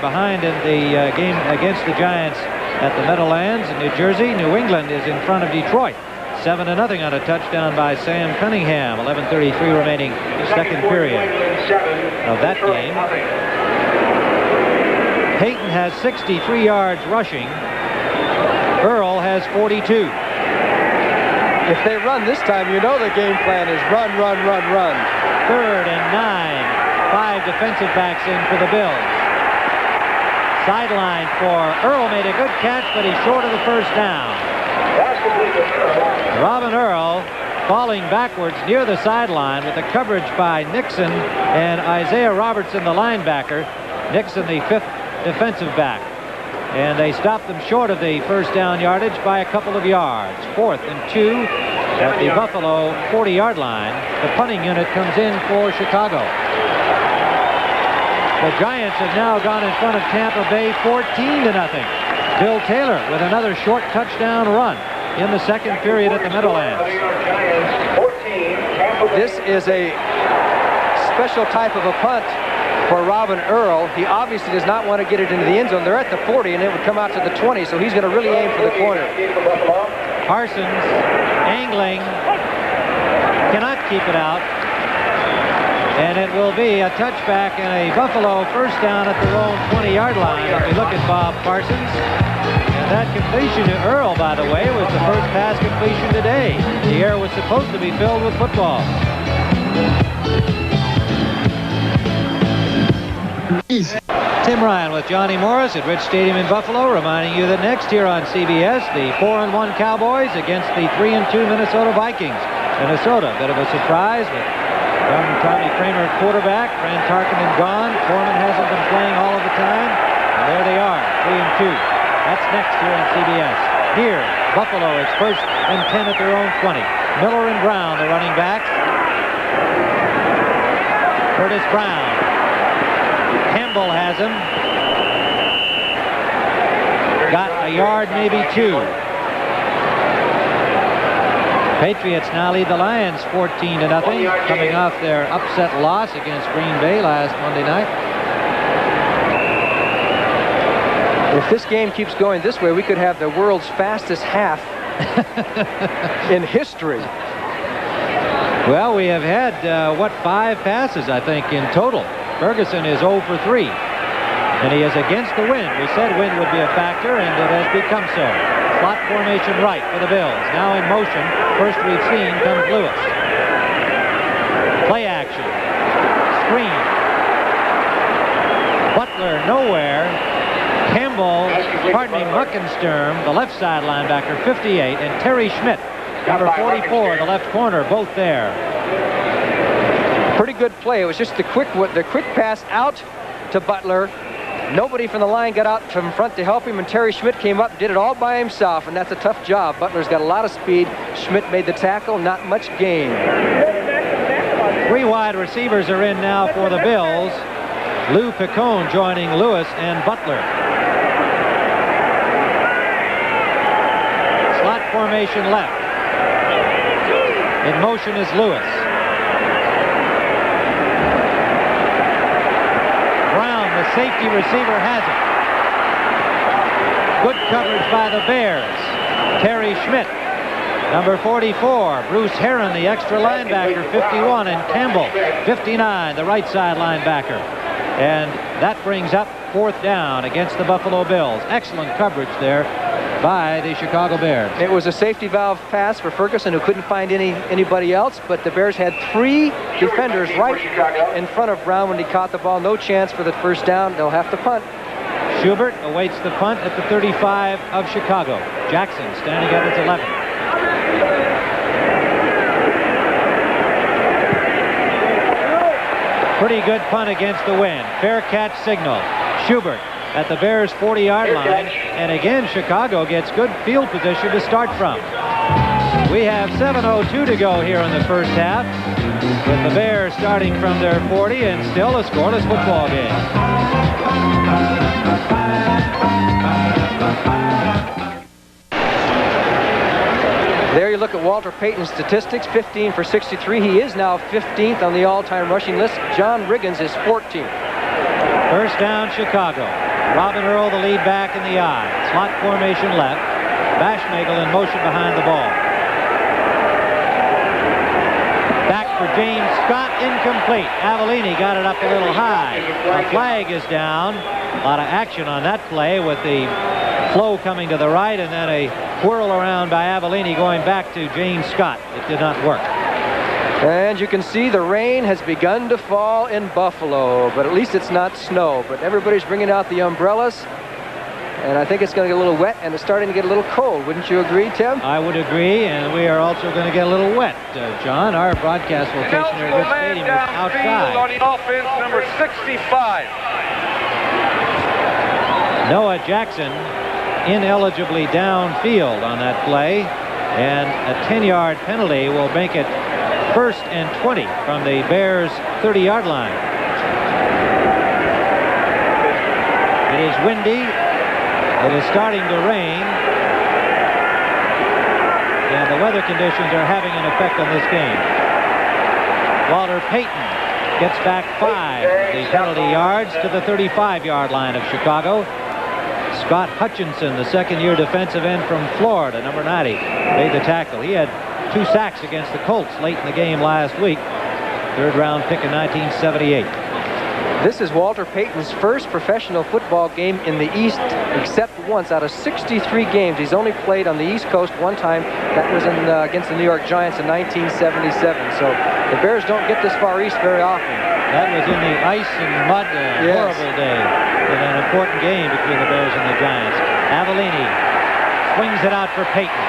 behind in the game against the Giants at the Meadowlands in New Jersey. New England is in front of Detroit. 7-0 on a touchdown by Sam Cunningham. 11:33 remaining, second period of that game. Payton has 63 yards rushing. Earl has 42. If they run this time, you know the game plan is run, run, run, run. 3rd and 9. 5 defensive backs in for the Bills. Sideline for Earl, made a good catch, but he's short of the first down. Robin Earl falling backwards near the sideline with the coverage by Nixon and Isaiah Robertson, the linebacker. Nixon, the 5th defensive back. And they stopped them short of the first down yardage by a couple of yards. 4th and 2 at the Buffalo 40-yard line. The punting unit comes in for Chicago. The Giants have now gone in front of Tampa Bay 14-0. Bill Taylor with another short touchdown run in the second period at the Meadowlands. This is a special type of a punt for Robin Earl. He obviously does not want to get it into the end zone. They're at the 40 and it would come out to the 20, so he's going to really aim for the corner. Parsons angling, cannot keep it out. And it will be a touchback and a Buffalo first down at their own 20-yard line. If we look at Bob Parsons. And that completion to Earl, by the way, was the first pass completion today. The air was supposed to be filled with football. Tim Ryan with Johnny Morris at Rich Stadium in Buffalo, reminding you that next here on CBS, the 4-1 Cowboys against the 3-2 Minnesota Vikings. Minnesota, a bit of a surprise with young Tommy Kramer at quarterback. Fran Tarkenton gone. Foreman hasn't been playing all of the time. And there they are, 3-2. That's next here on CBS. Here, Buffalo is 1st and 10 at their own 20. Miller and Brown, the running backs. Curtis Brown. Campbell has him. Got a yard, maybe 2. Patriots now lead the Lions 14-0, coming off their upset loss against Green Bay last Monday night. If this game keeps going this way, we could have the world's fastest half in history. Well, we have had, 5 passes, I think, in total. Ferguson is 0 for 3, and he is against the wind. We said wind would be a factor, and it has become so. Slot formation right for the Bills. Now in motion. First we've seen comes Lewis. Play action. Screen. Butler nowhere. Campbell, Muckensturm, the left side linebacker, 58, and Terry Schmidt, number 44, the left corner, both there. Pretty good play. It was just the quick pass out to Butler. Nobody from the line got out from front to help him, and Terry Schmidt came up and did it all by himself, and that's a tough job. Butler's got a lot of speed. Schmidt made the tackle, not much gain. 3 wide receivers are in now for the Bills. Lou Picone joining Lewis and Butler. Slot formation left. In motion is Lewis. The safety receiver has it. Good coverage by the Bears. Terry Schmidt, number 44. Bruce Herron, the extra linebacker, 51. And Campbell, 59, the right side linebacker. And that brings up 4th down against the Buffalo Bills. Excellent coverage there by the Chicago Bears. It was a safety valve pass for Ferguson, who couldn't find anybody else, but the Bears had 3 defenders right in front of Brown when he caught the ball. No chance for the first down. They'll have to punt. Schubert awaits the punt at the 35 of Chicago. Jackson standing at its 11. Pretty good punt against the wind. Fair catch signal. Schubert at the Bears' 40-yard line. And again, Chicago gets good field position to start from. We have 7:02 to go here in the first half, with the Bears starting from their 40 and still a scoreless football game. There you look at Walter Payton's statistics, 15 for 63. He is now 15th on the all-time rushing list. John Riggins is 14th. First down, Chicago. Robin Earl, the lead back in the I. Slot formation left. Bashmagel in motion behind the ball. Back for James Scott, incomplete. Avellini got it up a little high. A flag is down. A lot of action on that play with the flow coming to the right and then a whirl around by Avellini going back to James Scott. It did not work. And you can see the rain has begun to fall in Buffalo, but at least it's not snow. But everybody's bringing out the umbrellas, and I think it's going to get a little wet, and it's starting to get a little cold. Wouldn't you agree, Tim? I would agree, and we are also going to get a little wet. John, our broadcast location here at Rich Stadium is outside. On the offense, number 65. Noah Jackson ineligibly downfield on that play, and a 10-yard penalty will make it 1st and 20 from the Bears' 30-yard line. It is windy. It is starting to rain. And the weather conditions are having an effect on this game. Walter Payton gets back 5 of the penalty yards to the 35-yard line of Chicago. Scott Hutchinson, the second-year defensive end from Florida, number 90, made the tackle. He had 2 sacks against the Colts late in the game last week. 3rd-round pick in 1978. This is Walter Payton's first professional football game in the East, except once out of 63 games. He's only played on the East Coast one time. That was against the New York Giants in 1977. So the Bears don't get this far east very often. That was in the ice and mud, horrible day. In an important game between the Bears and the Giants. Avellini swings it out for Payton.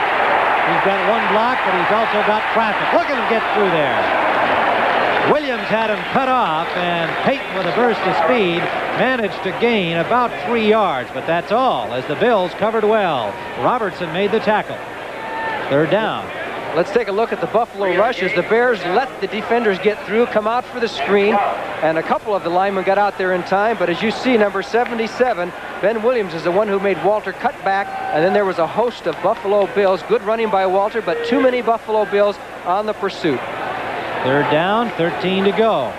He's got one block, but he's also got traffic. Look at him get through there. Williams had him cut off, and Payton, with a burst of speed, managed to gain about 3 yards, but that's all, as the Bills covered well. Robertson made the tackle. 3rd down. Let's take a look at the Buffalo rushes. The Bears let the defenders get through, come out for the screen, and a couple of the linemen got out there in time, but as you see, number 77, Ben Williams, is the one who made Walter cut back, and then there was a host of Buffalo Bills. Good running by Walter, but too many Buffalo Bills on the pursuit. 3rd down, 13 to go.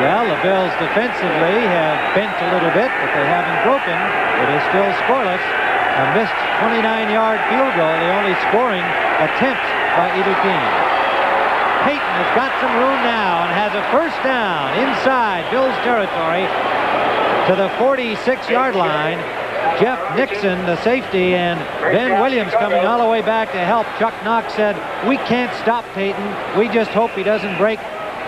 Well, the Bills defensively have bent a little bit, but they haven't broken. It is still scoreless. A missed 29-yard field goal, the only scoring attempt by either team. Payton has got some room now and has a first down inside Bills territory to the 46-yard line. Jeff Nixon, the safety, and Ben Williams coming all the way back to help. Chuck Knox said, "We can't stop Payton. We just hope he doesn't break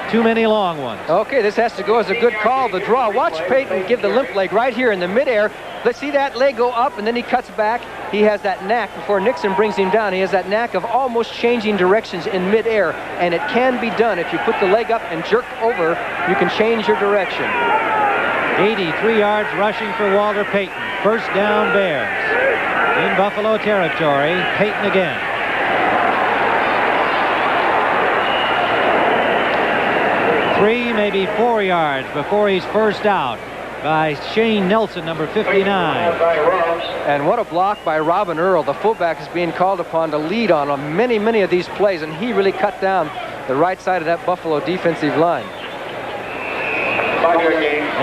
too many long ones." Okay, this has to go as a good call. The draw. Watch Payton give the limp leg right here in the midair. Let's see that leg go up, and then he cuts back. He has that knack, before Nixon brings him down, he has that knack of almost changing directions in midair, and it can be done. If you put the leg up and jerk over, you can change your direction. 83 yards rushing for Walter Payton. First down, Bears. In Buffalo territory, Payton again. 3, maybe 4 yards before he's first out by Shane Nelson, number 59. And what a block by Robin Earl. The fullback is being called upon to lead on many, many of these plays, and he really cut down the right side of that Buffalo defensive line.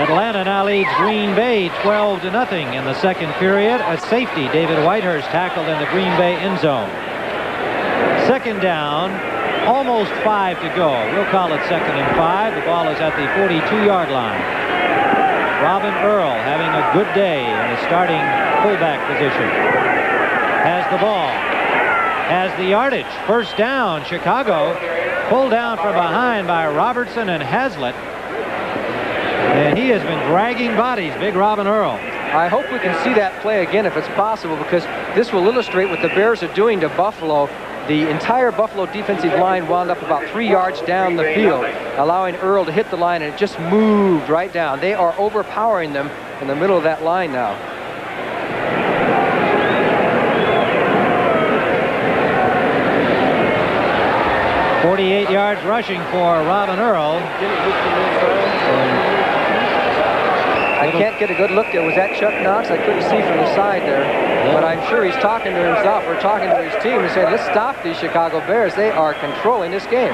Atlanta now leads Green Bay 12-0 in the second period. A safety, David Whitehurst, tackled in the Green Bay end zone. 2nd down, almost 5 to go. We'll call it 2nd and 5. The ball is at the 42-yard line. Robin Earl having a good day in the starting fullback position. Has the ball. Has the yardage. First down, Chicago. Pulled down from behind by Robertson and Hazlitt. And he has been dragging bodies, big Robin Earl. I hope we can see that play again if it's possible, because this will illustrate what the Bears are doing to Buffalo. The entire Buffalo defensive line wound up about 3 yards down the field, allowing Earl to hit the line, and it just moved right down. They are overpowering them in the middle of that line now. .48 yards rushing for Robin Earl. I can't get a good look there. Was that Chuck Knox? I couldn't see from the side there. But I'm sure he's talking to himself or talking to his team and saying, let's stop these Chicago Bears. They are controlling this game.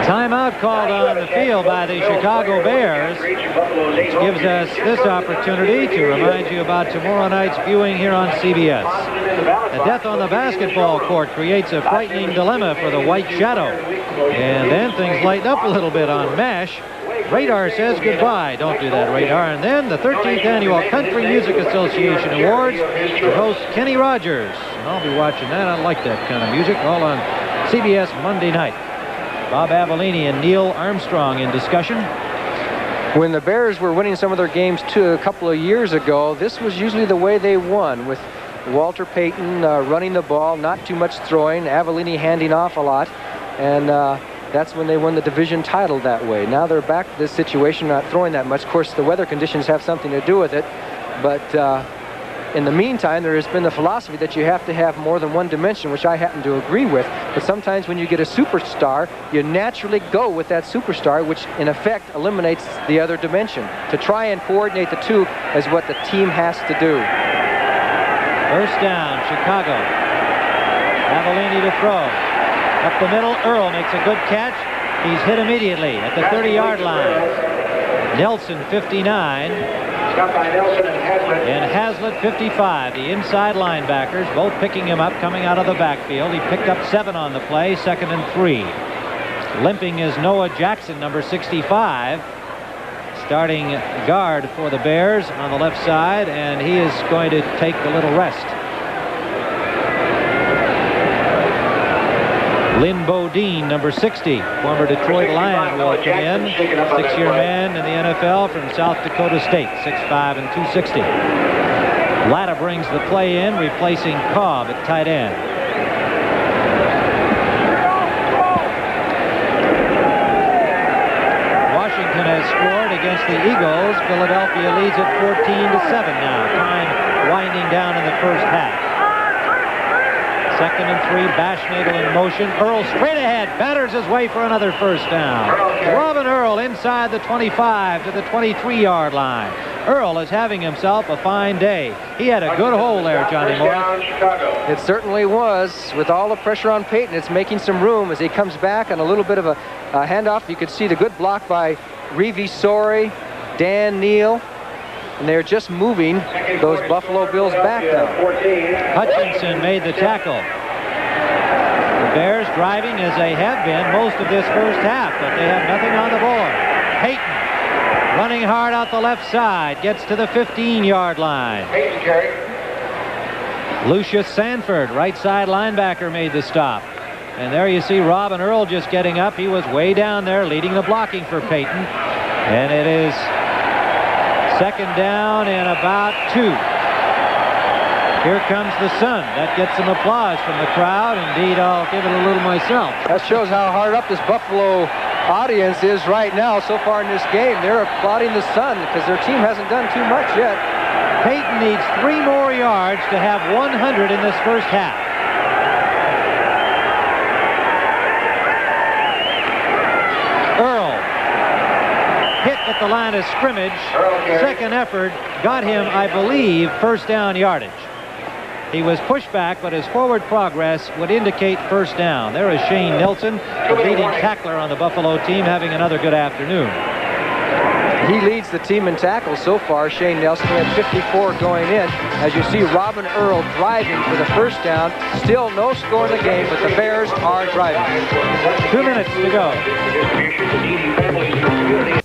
Timeout called on the field by the Chicago Bears, which gives us this opportunity to remind you about tomorrow night's viewing here on CBS. A death on the basketball court creates a frightening dilemma for the White Shadow. And then things lighten up a little bit on MASH. Radar says goodbye. Don't do that, Radar. And then the 13th Annual Country Music Association Awards with host Kenny Rogers. And I'll be watching that. I like that kind of music. All on CBS Monday night. Bob Avellini and Neil Armstrong in discussion. When the Bears were winning some of their games too a couple of years ago, this was usually the way they won, with Walter Payton running the ball, not too much throwing, Avellini handing off a lot, and that's when they won the division title that way. Now they're back to this situation, not throwing that much. Of course, the weather conditions have something to do with it, but in the meantime, there has been the philosophy that you have to have more than one dimension, which I happen to agree with. But sometimes when you get a superstar, you naturally go with that superstar, which in effect eliminates the other dimension. To try and coordinate the two is what the team has to do. First down, Chicago. Avellini to throw. Up the middle, Earl makes a good catch. He's hit immediately at the 30-yard line. Nelson, 59. And Hazlitt, 55. The inside linebackers, both picking him up, coming out of the backfield. He picked up 7 on the play, 2nd and 3. Limping is Noah Jackson, number 65. Starting guard for the Bears on the left side, and he is going to take a little rest. Lynn Bodine, number 60, former Detroit Lion, will come in. 6-year man in the NFL from South Dakota State, 6'5" and 260. Latta brings the play in, replacing Cobb at tight end. Washington has scored against the Eagles. Philadelphia leads at 14-7 now. Time winding down in the first half. 2nd and 3, Bashnagel in motion. Earl straight ahead, batters his way for another first down. Robin Earl inside the 25 to the 23-yard line. Earl is having himself a fine day. He had a good hole there, Johnny Morris. It certainly was. With all the pressure on Payton, it's making some room as he comes back on a little bit of a handoff. You could see the good block by Reeve Sorey, Dan Neal. And they're just moving those Buffalo Bills back now. Hutchinson made the tackle. The Bears driving as they have been most of this first half, but they have nothing on the board. Payton running hard out the left side, gets to the 15-yard line. Lucius Sanford, right side linebacker, made the stop. And there you see Robin Earl just getting up. He was way down there leading the blocking for Payton. And it is 2nd down and about 2. Here comes the sun. That gets some applause from the crowd. Indeed, I'll give it a little myself. That shows how hard up this Buffalo audience is right now so far in this game. They're applauding the sun because their team hasn't done too much yet. Payton needs 3 more yards to have 100 in this first half. Hit at the line of scrimmage. 2nd effort got him, I believe, first down yardage. He was pushed back, but his forward progress would indicate first down. There is Shane Nelson, the leading tackler on the Buffalo team, having another good afternoon. He leads the team in tackles so far. Shane Nelson had 54 going in. As you see, Robin Earl driving for the first down. Still no score in the game, but the Bears are driving. 2 minutes to go.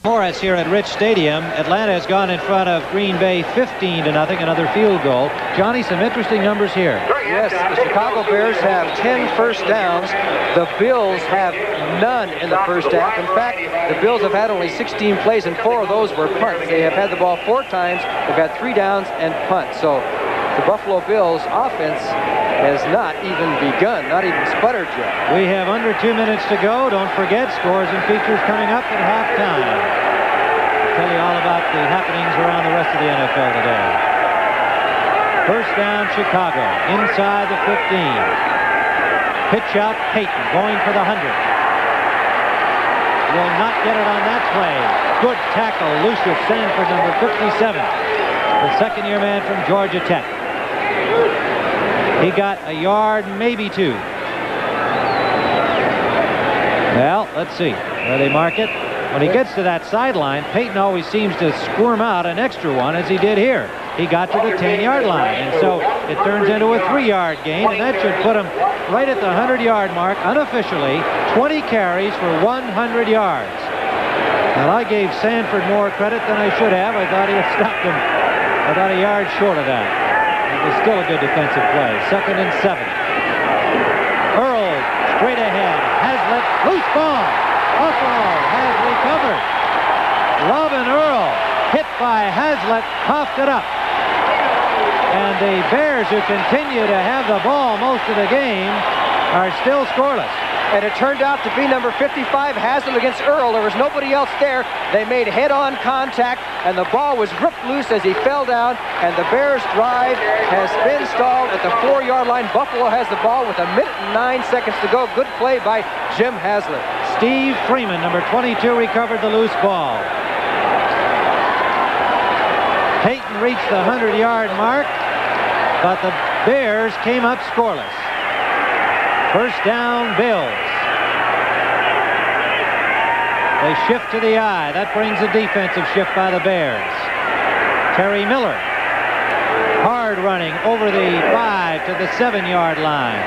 Morris here at Rich Stadium. Atlanta has gone in front of Green Bay 15-0, another field goal. Johnny, some interesting numbers here. Yes, the Chicago Bears have 10 first downs. The Bills have none in the first half. In fact, the Bills have had only 16 plays, and 4 of those were punts. They have had the ball 4 times. They've had 3 downs and punts. So the Buffalo Bills offense has not even begun, not even sputtered yet. We have under 2 minutes to go. Don't forget, scores and features coming up at halftime. I'll tell you all about the happenings around the rest of the NFL today. First down, Chicago, inside the 15. Pitch out, Payton, going for the 100. Will not get it on that play. Good tackle, Lucius Sanford, number 57. The second-year man from Georgia Tech. He got a yard, maybe 2. Well, let's see where they mark it. When he gets to that sideline, Payton always seems to squirm out an extra one, as he did here. He got to the 10-yard line, and so it turns into a 3-yard gain, and that should put him right at the 100-yard mark, unofficially, 20 carries for 100 yards. Well, I gave Sanford more credit than I should have. I thought he had stopped him about a yard short of that. It was still a good defensive play. 2nd and 7. Earl straight ahead. Hazlitt, loose ball. Buffalo has recovered. Love and Earl, hit by Hazlitt, coughed it up. And the Bears, who continue to have the ball most of the game, are still scoreless. And it turned out to be number 55, Hazlitt against Earl. There was nobody else there. They made head-on contact, and the ball was ripped loose as he fell down, and the Bears' drive has been stalled at the 4-yard line. Buffalo has the ball with 1 minute and 9 seconds to go. Good play by Jim Hazlitt. Steve Freeman, number 22, recovered the loose ball. Payton reached the 100-yard mark, but the Bears came up scoreless. First down, Bills. They shift to the eye. That brings a defensive shift by the Bears. Terry Miller. Hard running over the 5 to the 7-yard line.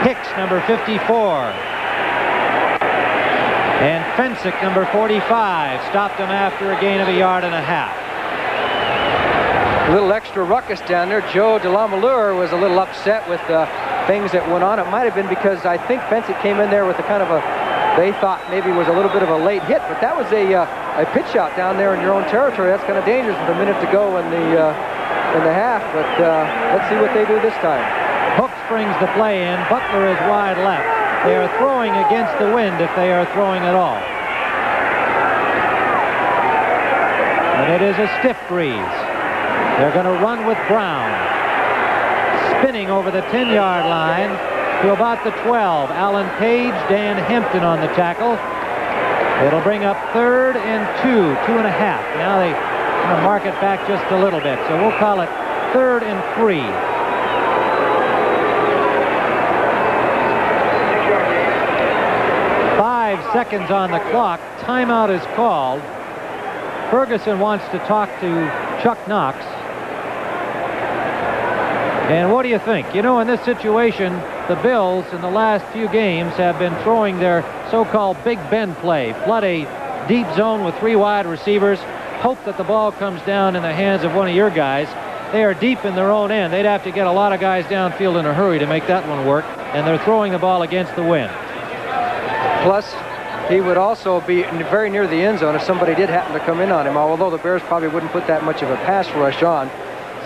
Hicks, number 54. And Fensick, number 45, stopped him after a gain of 1.5 yards. A little extra ruckus down there. Joe DeLamalure was a little upset with things that went on. It might have been because I think Fensick came in there with a kind of a, they thought maybe was a little bit of a late hit, but that was a pitch out down there in your own territory. That's kind of dangerous with a minute to go in the half, but let's see what they do this time. Hooks brings the play in. Butler is wide left. They are throwing against the wind if they are throwing at all. And it is a stiff breeze. They're going to run with Brown. Spinning over the 10-yard line to about the 12. Alan Page, Dan Hampton on the tackle. It'll bring up 3rd and 2.5. Now they mark it back just a little bit, so we'll call it 3rd and 3. Seconds on the clock. Timeout is called. Ferguson wants to talk to Chuck Knox. And what do you think? You know, in this situation, the Bills in the last few games have been throwing their so-called Big Ben play. Flood a deep zone with 3 wide receivers. Hope that the ball comes down in the hands of one of your guys. They are deep in their own end. They'd have to get a lot of guys downfield in a hurry to make that one work. And they're throwing the ball against the wind. Plus, he would also be very near the end zone if somebody did happen to come in on him, although the Bears probably wouldn't put that much of a pass rush on.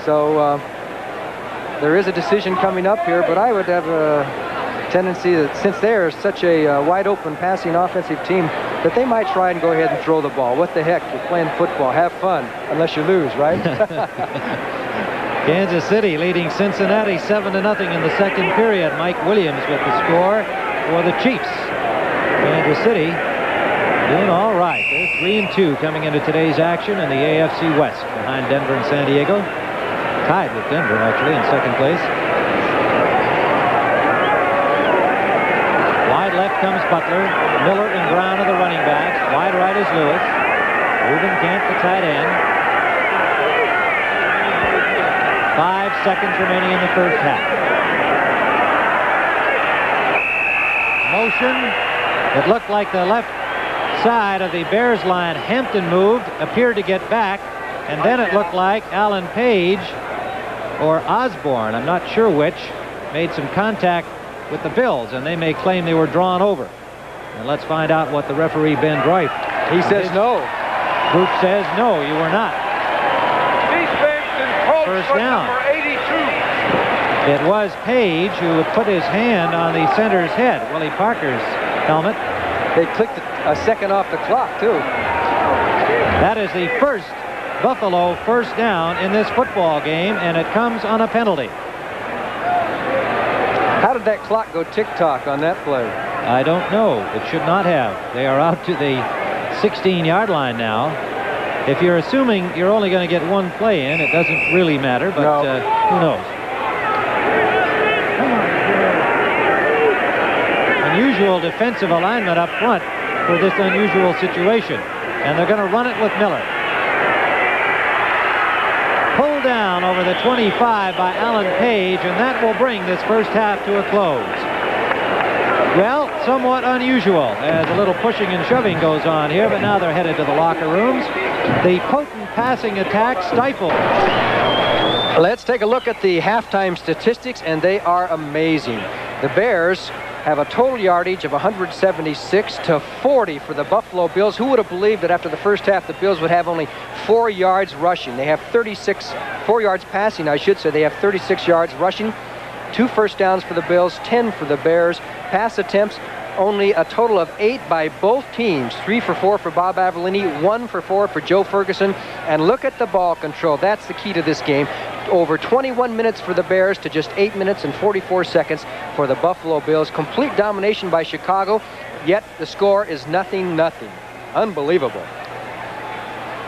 So there is a decision coming up here, but I would have a tendency that since they're such a wide open passing offensive team, that they might try and go ahead and throw the ball. What the heck? You're playing football. Have fun, unless you lose, right? Kansas City leading Cincinnati 7-0 in the second period. Mike Williams with the score for the Chiefs. Kansas City doing all right. They're 3-2 coming into today's action in the AFC West behind Denver and San Diego. Tied with Denver, actually, in second place. Wide left comes Butler. Miller and Brown are the running backs. Wide right is Lewis. Reuben Camp, the tight end. 5 seconds remaining in the first half. Motion. It looked like the left side of the Bears line, Hampton moved, appeared to get back, and then it looked like Alan Page or Osborne, I'm not sure which, made some contact with the Bills, and they may claim they were drawn over. And let's find out what the referee, Ben Droyf, He says no. group says. No, you were not. Defense encroached First for down. number 82. It was Page who put his hand on the center's head, Willie Parker's helmet. They clicked a second off the clock, too. That is the first Buffalo first down in this football game, and it comes on a penalty. How did that clock go tick-tock on that play? I don't know. It should not have. They are out to the 16-yard line now. If you're assuming you're only going to get one play in, it doesn't really matter, but No. Who knows? Unusual defensive alignment up front for this unusual situation. And they're going to run it with Miller. Pulled down over the 25 by Alan Page, and that will bring this first half to a close. Well, somewhat unusual as a little pushing and shoving goes on here, but now they're headed to the locker rooms. The potent passing attack stifled. Let's take a look at the halftime statistics, and they are amazing. The Bears have a total yardage of 176 to 40 for the Buffalo Bills. Who would have believed that after the first half, the Bills would have only 4 yards rushing? They have 4 yards passing, I should say. They have 36 yards rushing. 2 first downs for the Bills, 10 for the Bears. Pass attempts, only a total of 8 by both teams. 3 for 4 for Bob Avellini, 1 for 4 for Joe Ferguson. And look at the ball control. That's the key to this game. Over 21 minutes for the Bears to just 8 minutes and 44 seconds for the Buffalo Bills. Complete domination by Chicago, yet the score is 0-0. Unbelievable.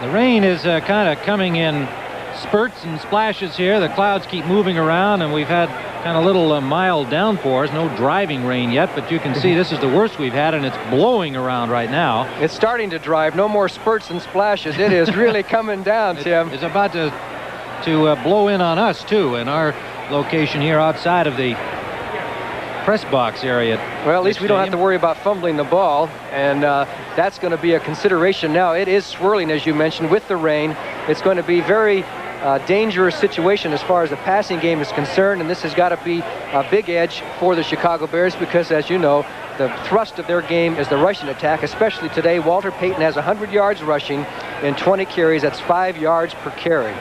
The rain is kind of coming in spurts and splashes here. The clouds keep moving around, and we've had kind of little mild downpours. No driving rain yet, but you can see this is the worst we've had, and it's blowing around right now. It's starting to drive. No more spurts and splashes. It is really coming down, Tim. It's about to blow in on us, too, in our location here outside of the press box area. Well, at least we don't have to worry about fumbling the ball, and that's going to be a consideration now. It is swirling, as you mentioned, with the rain. It's going to be very dangerous situation as far as the passing game is concerned, and this has got to be a big edge for the Chicago Bears because, as you know, the thrust of their game is the rushing attack, especially today. Walter Payton has 100 yards rushing in 20 carries. That's 5 yards per carry.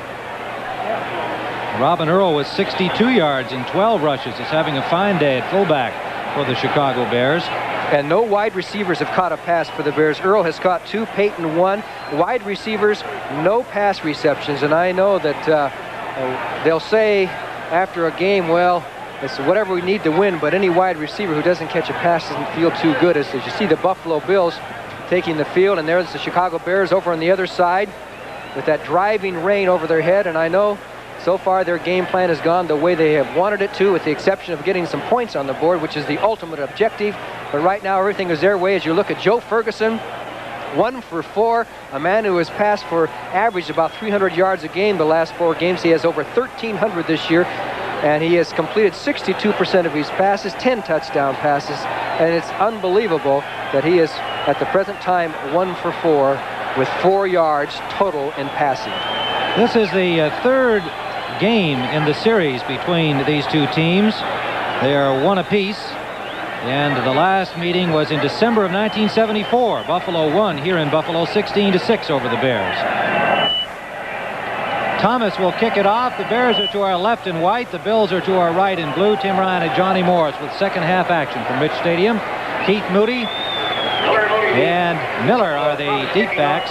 Robin Earl with 62 yards and 12 rushes is having a fine day at fullback for the Chicago Bears. And no wide receivers have caught a pass for the Bears. Earl has caught 2, Payton 1. Wide receivers, no pass receptions. And I know that they'll say after a game, well, it's whatever we need to win, but any wide receiver who doesn't catch a pass doesn't feel too good. As you see the Buffalo Bills taking the field, and there's the Chicago Bears over on the other side with that driving rain over their head. And I know so far their game plan has gone the way they have wanted it to, with the exception of getting some points on the board, which is the ultimate objective. But right now everything is their way. As you look at Joe Ferguson, 1 for 4, a man who has passed for average about 300 yards a game the last 4 games. He has over 1,300 this year, and he has completed 62% of his passes, 10 touchdown passes, and it's unbelievable that he is at the present time 1 for 4 with 4 yards total in passing. This is the third game in the series between these two teams. They are 1 apiece, and the last meeting was in December of 1974. Buffalo won here in Buffalo 16-6 over the Bears. Thomas will kick it off. The Bears are to our left in white. The Bills are to our right in blue. Tim Ryan and Johnny Morris with second half action from Rich Stadium. Keith Moody and Miller are the deep backs.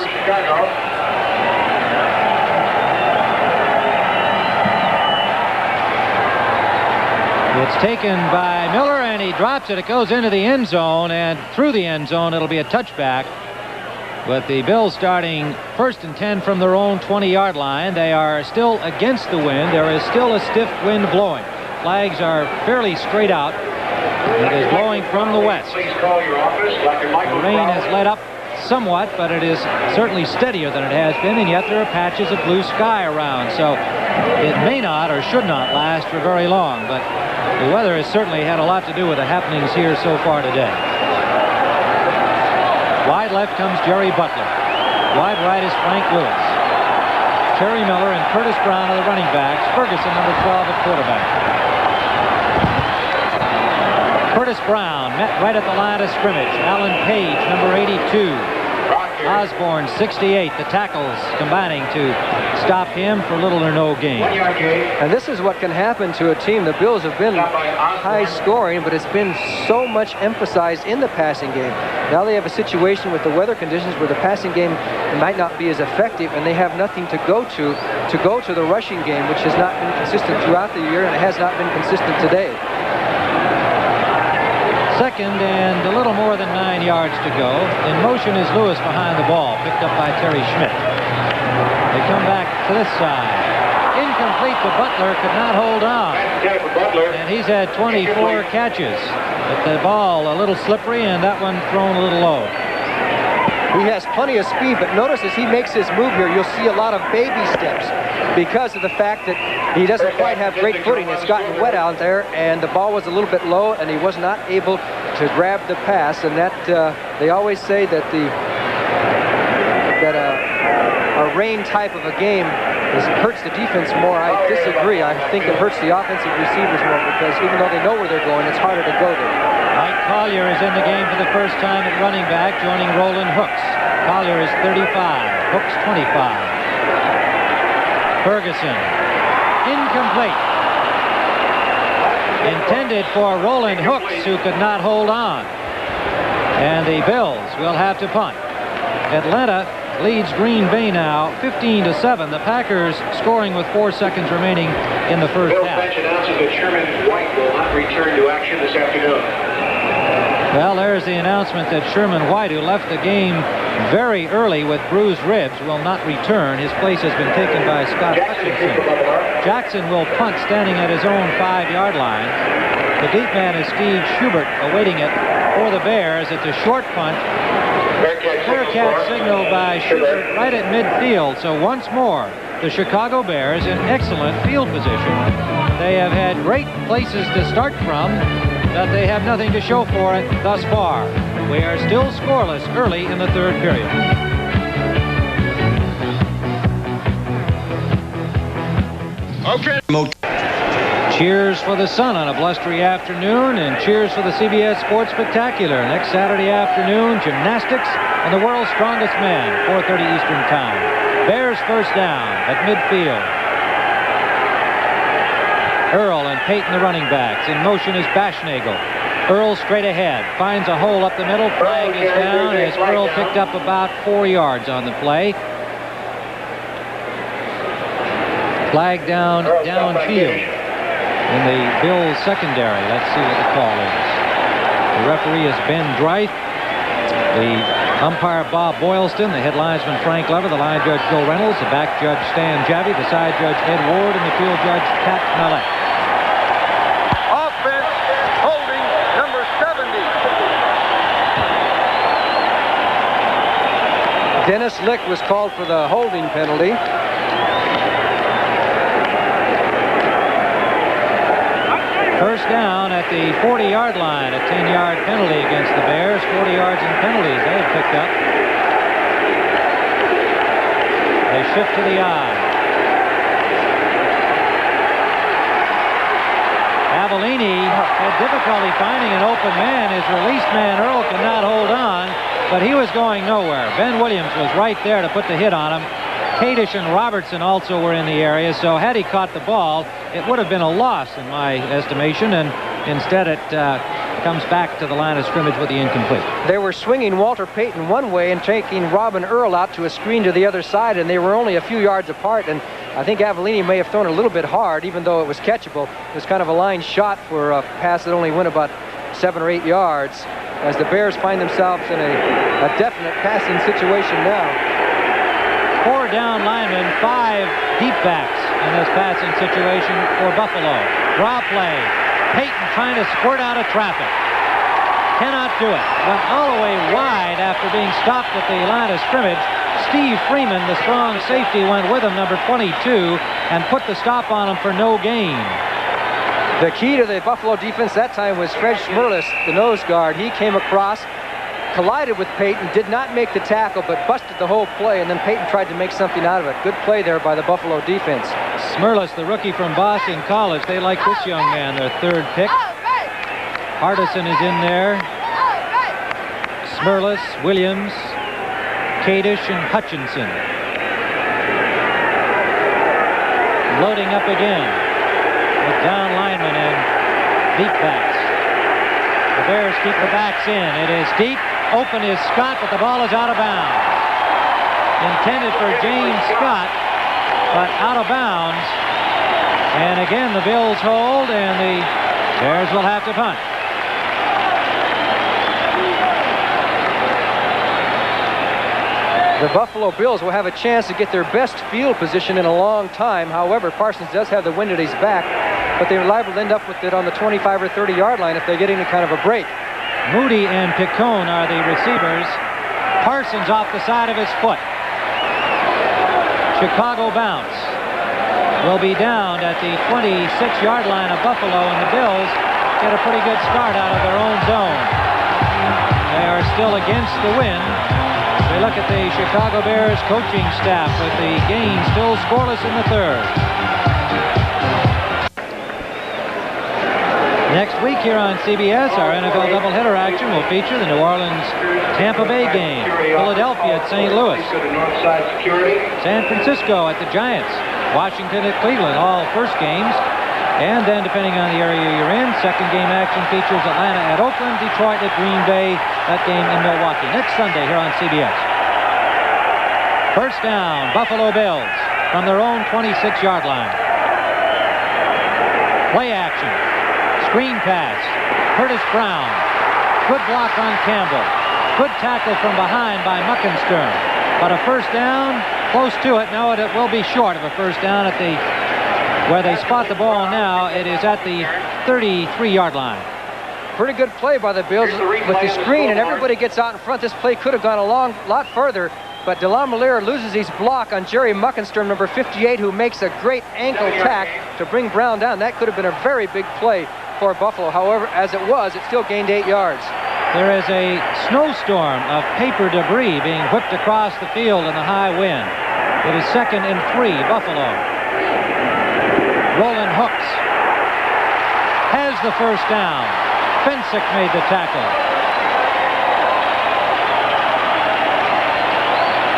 It's taken by Miller, and he drops it. It goes into the end zone, and through the end zone, it'll be a touchback. But the Bills starting 1st and 10 from their own 20-yard line. They are still against the wind. There is still a stiff wind blowing. Flags are fairly straight out. It is blowing from the west. The rain has let up somewhat, but it is certainly steadier than it has been, and yet there are patches of blue sky around. So it may not or should not last for very long, but the weather has certainly had a lot to do with the happenings here so far today. Wide left comes Jerry Butler. Wide right is Frank Lewis. Terry Miller and Curtis Brown are the running backs. Ferguson, number 12, at quarterback. Curtis Brown met right at the line of scrimmage. Alan Page, number 82. Osborne, 68. The tackles combining to stop him for little or no gain. And this is what can happen to a team. The Bills have been high scoring, but it's been so much emphasized in the passing game. Now they have a situation with the weather conditions where the passing game might not be as effective, and they have nothing to go to the rushing game, which has not been consistent throughout the year, and it has not been consistent today. Second and a little more than 9 yards to go. In motion is Lewis behind the ball, picked up by Terry Schmidt. They come back to this side. Incomplete to Butler, could not hold on. And he's had 24 catches. But the ball a little slippery, and that one thrown a little low. He has plenty of speed, but notice as he makes his move here, you'll see a lot of baby steps because of the fact that he doesn't quite have great footing. It's gotten wet out there, and the ball was a little bit low, and he was not able to grab the pass. And that they always say that a rain type of a game hurts the defense more. I disagree. I think it hurts the offensive receivers more because even though they know where they're going, it's harder to go there. Mike Collier is in the game for the first time at running back, joining Roland Hooks. Collier is 35, Hooks 25. Ferguson, incomplete. Intended for Roland Hooks, who could not hold on. And the Bills will have to punt. Atlanta leads Green Bay now 15-7. The Packers scoring with 4 seconds remaining in the first half. Bench announces that Sherman White will not return to action this afternoon. Well, there's the announcement that Sherman White, who left the game very early with bruised ribs, will not return. His place has been taken by Scott Hutchinson. Jackson will punt standing at his own 5-yard line. The deep man is Steve Schubert awaiting it for the Bears. It's a short punt. Bearcat signal by Schubert right at midfield. So once more, the Chicago Bears in excellent field position. They have had great places to start from, but they have nothing to show for it thus far. We are still scoreless early in the third period. Okay. Cheers for the sun on a blustery afternoon, and cheers for the CBS Sports Spectacular. Next Saturday afternoon, gymnastics and the world's strongest man, 4:30 Eastern Time. Bears first down at midfield. Earl and Peyton, the running backs. In motion is Bashnagel. Earl straight ahead, finds a hole up the middle. Flag is down as Earl picked up about 4 yards on the play. Flag down downfield in the Bills secondary. Let's see what the call is. The referee is Ben Dreith. The umpire Bob Boylston. The head linesman Frank Lever. The line judge Bill Reynolds. The back judge Stan Javi. The side judge Ed Ward. And the field judge Pat Mallette. Offense, holding number 70. Dennis Lick was called for the holding penalty. First down at the 40-yard line. A 10-yard penalty against the Bears. 40 yards in penalties they have picked up. They shift to the I. Avellini had difficulty finding an open man. His released man, Earl, could not hold on, but he was going nowhere. Ben Williams was right there to put the hit on him. Kadish and Robertson also were in the area, so had he caught the ball, it would have been a loss in my estimation, and instead it comes back to the line of scrimmage with the incomplete. They were swinging Walter Payton one way and taking Robin Earl out to a screen to the other side, and they were only a few yards apart, and I think Avellini may have thrown a little bit hard, even though it was catchable. It was kind of a line shot for a pass that only went about 7 or 8 yards, as the Bears find themselves in a definite passing situation now. 4 down linemen, 5 deep backs in this passing situation for Buffalo. Draw play. Payton trying to squirt out of traffic. Cannot do it. Went all the way wide after being stopped at the line of scrimmage. Steve Freeman, the strong safety, went with him, number 22, and put the stop on him for no gain. The key to the Buffalo defense that time was Fred Schmerlis, the nose guard. He came across collided with Peyton, did not make the tackle, but busted the whole play, and then Peyton tried to make something out of it. Good play there by the Buffalo defense. Smurless, the rookie from Boston College. They like this young man, their third pick. Hardison is in there. Smurless, Williams, Kadish, and Hutchinson. Loading up again with down linemen and deep backs. The Bears keep the backs in. It is deep. Open is Scott, but the ball is out of bounds. Intended for James Scott, but out of bounds. And again, the Bills hold, and the Bears will have to punt. The Buffalo Bills will have a chance to get their best field position in a long time. However, Parsons does have the wind at his back, but they're liable to end up with it on the 25 or 30-yard line if they get any kind of a break. Moody and Picone are the receivers. Parsons off the side of his foot. Chicago bounce. Will be down at the 26-yard line of Buffalo, and the Bills get a pretty good start out of their own zone. They are still against the wind. We look at the Chicago Bears coaching staff with the game still scoreless in the third. Next week here on CBS, our NFL doubleheader action will feature the New Orleans-Tampa Bay game, Philadelphia at St. Louis, San Francisco at the Giants, Washington at Cleveland, all first games. And then, depending on the area you're in, second game action features Atlanta at Oakland, Detroit at Green Bay, that game in Milwaukee. Next Sunday here on CBS. First down, Buffalo Bills from their own 26-yard line. Play action. Screen pass. Curtis Brown. Good block on Campbell. Good tackle from behind by Muckenstern. But a first down, close to it. No, it will be short of a first down at the where they spot the ball now. It is at the 33-yard line. Pretty good play by the Bills with the screen, and everybody gets out in front. This play could have gone a lot further, but DeLamielleure loses his block on Jerry Muckenstern, number 58, who makes a great ankle tack to bring Brown down. That could have been a very big play for Buffalo. However, as it was, it still gained 8 yards. There is a snowstorm of paper debris being whipped across the field in the high wind. It is 2nd and 3, Buffalo. Roland Hooks has the first down. Fensick made the tackle.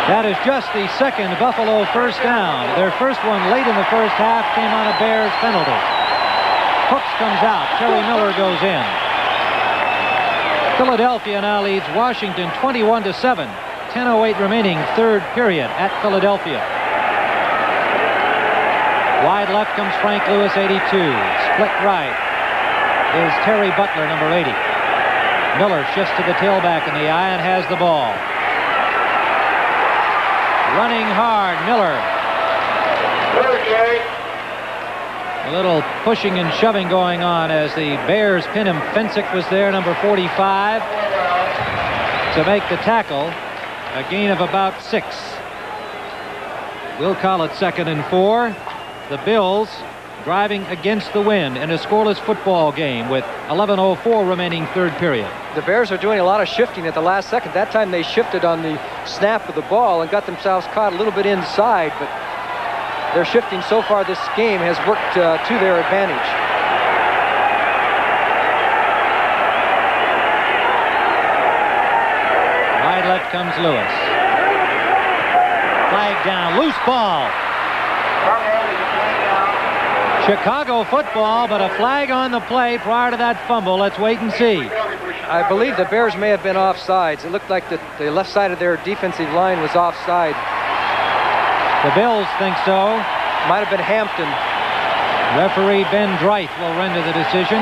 That is just the second Buffalo first down. Their first one late in the first half came on a Bears penalty. Hooks comes out. Terry Miller goes in. Philadelphia now leads Washington 21-7. 10:08 remaining, third period at Philadelphia. Wide left comes Frank Lewis, 82. Split right is Terry Butler, number 80. Miller shifts to the tailback in the eye and has the ball. Running hard, Miller. A little pushing and shoving going on as the Bears pin him. Fensick was there, number 45, to make the tackle. A gain of about 6. We'll call it 2nd and 4. The Bills driving against the wind in a scoreless football game with 11:04 remaining third period. The Bears are doing a lot of shifting at the last second. That time they shifted on the snap of the ball and got themselves caught a little bit inside, but their shifting so far this game has worked to their advantage. Wide left comes Lewis. Flag down, loose ball. Chicago football, but a flag on the play prior to that fumble. Let's wait and see. I believe the Bears may have been offsides. It looked like the left side of their defensive line was offside. The Bills think so. Might have been Hampton. Referee Ben Dreith will render the decision.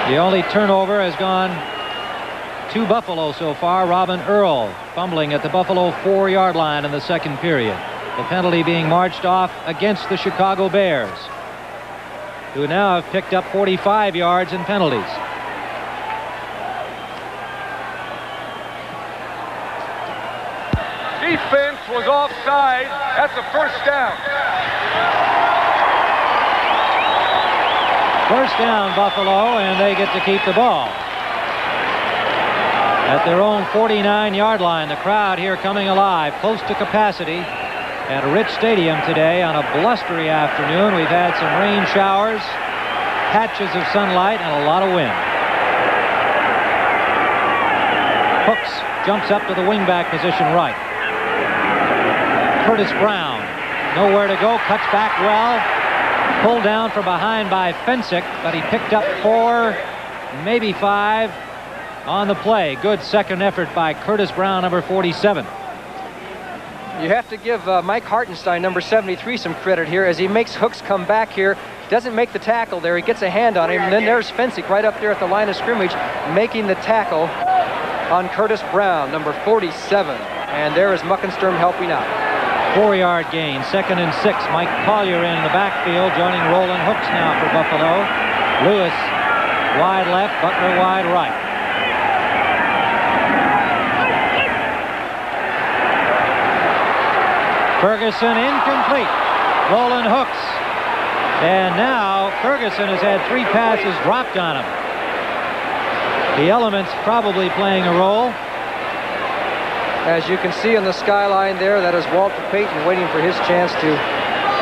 The only turnover has gone to Buffalo so far. Robin Earl fumbling at the Buffalo 4-yard line in the second period. The penalty being marched off against the Chicago Bears, who now have picked up 45 yards in penalties. Defense was offside. That's a first down. First down, Buffalo, and they get to keep the ball. at their own 49-yard line. The crowd here coming alive, close to capacity at a rich stadium today on a blustery afternoon. We've had some rain showers, patches of sunlight, and a lot of wind. Hooks jumps up to the wingback position right. Curtis Brown, nowhere to go, cuts back well. Pulled down from behind by Fensick, but he picked up 4, maybe 5 on the play. Good second effort by Curtis Brown, number 47. You have to give Mike Hartenstein, number 73, some credit here as he makes Hooks come back here. Doesn't make the tackle there. He gets a hand on him, and then there's Fensick right up there at the line of scrimmage making the tackle on Curtis Brown, number 47. And there is Muckensturm helping out. 4-yard gain, 2nd and 6. Mike Collier in the backfield, joining Roland Hooks now for Buffalo. Lewis wide left, Butler wide right. Ferguson incomplete. Roland Hooks. And now Ferguson has had 3 passes dropped on him. The elements probably playing a role. As you can see on the skyline there, that is Walter Payton waiting for his chance to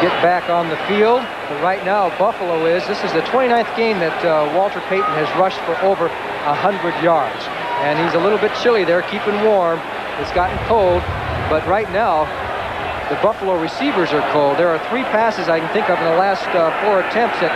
get back on the field. But right now, Buffalo is. This is the 29th game that Walter Payton has rushed for over 100 yards. And he's a little bit chilly there, keeping warm. It's gotten cold. But right now, the Buffalo receivers are cold. There are 3 passes I can think of in the last 4 attempts that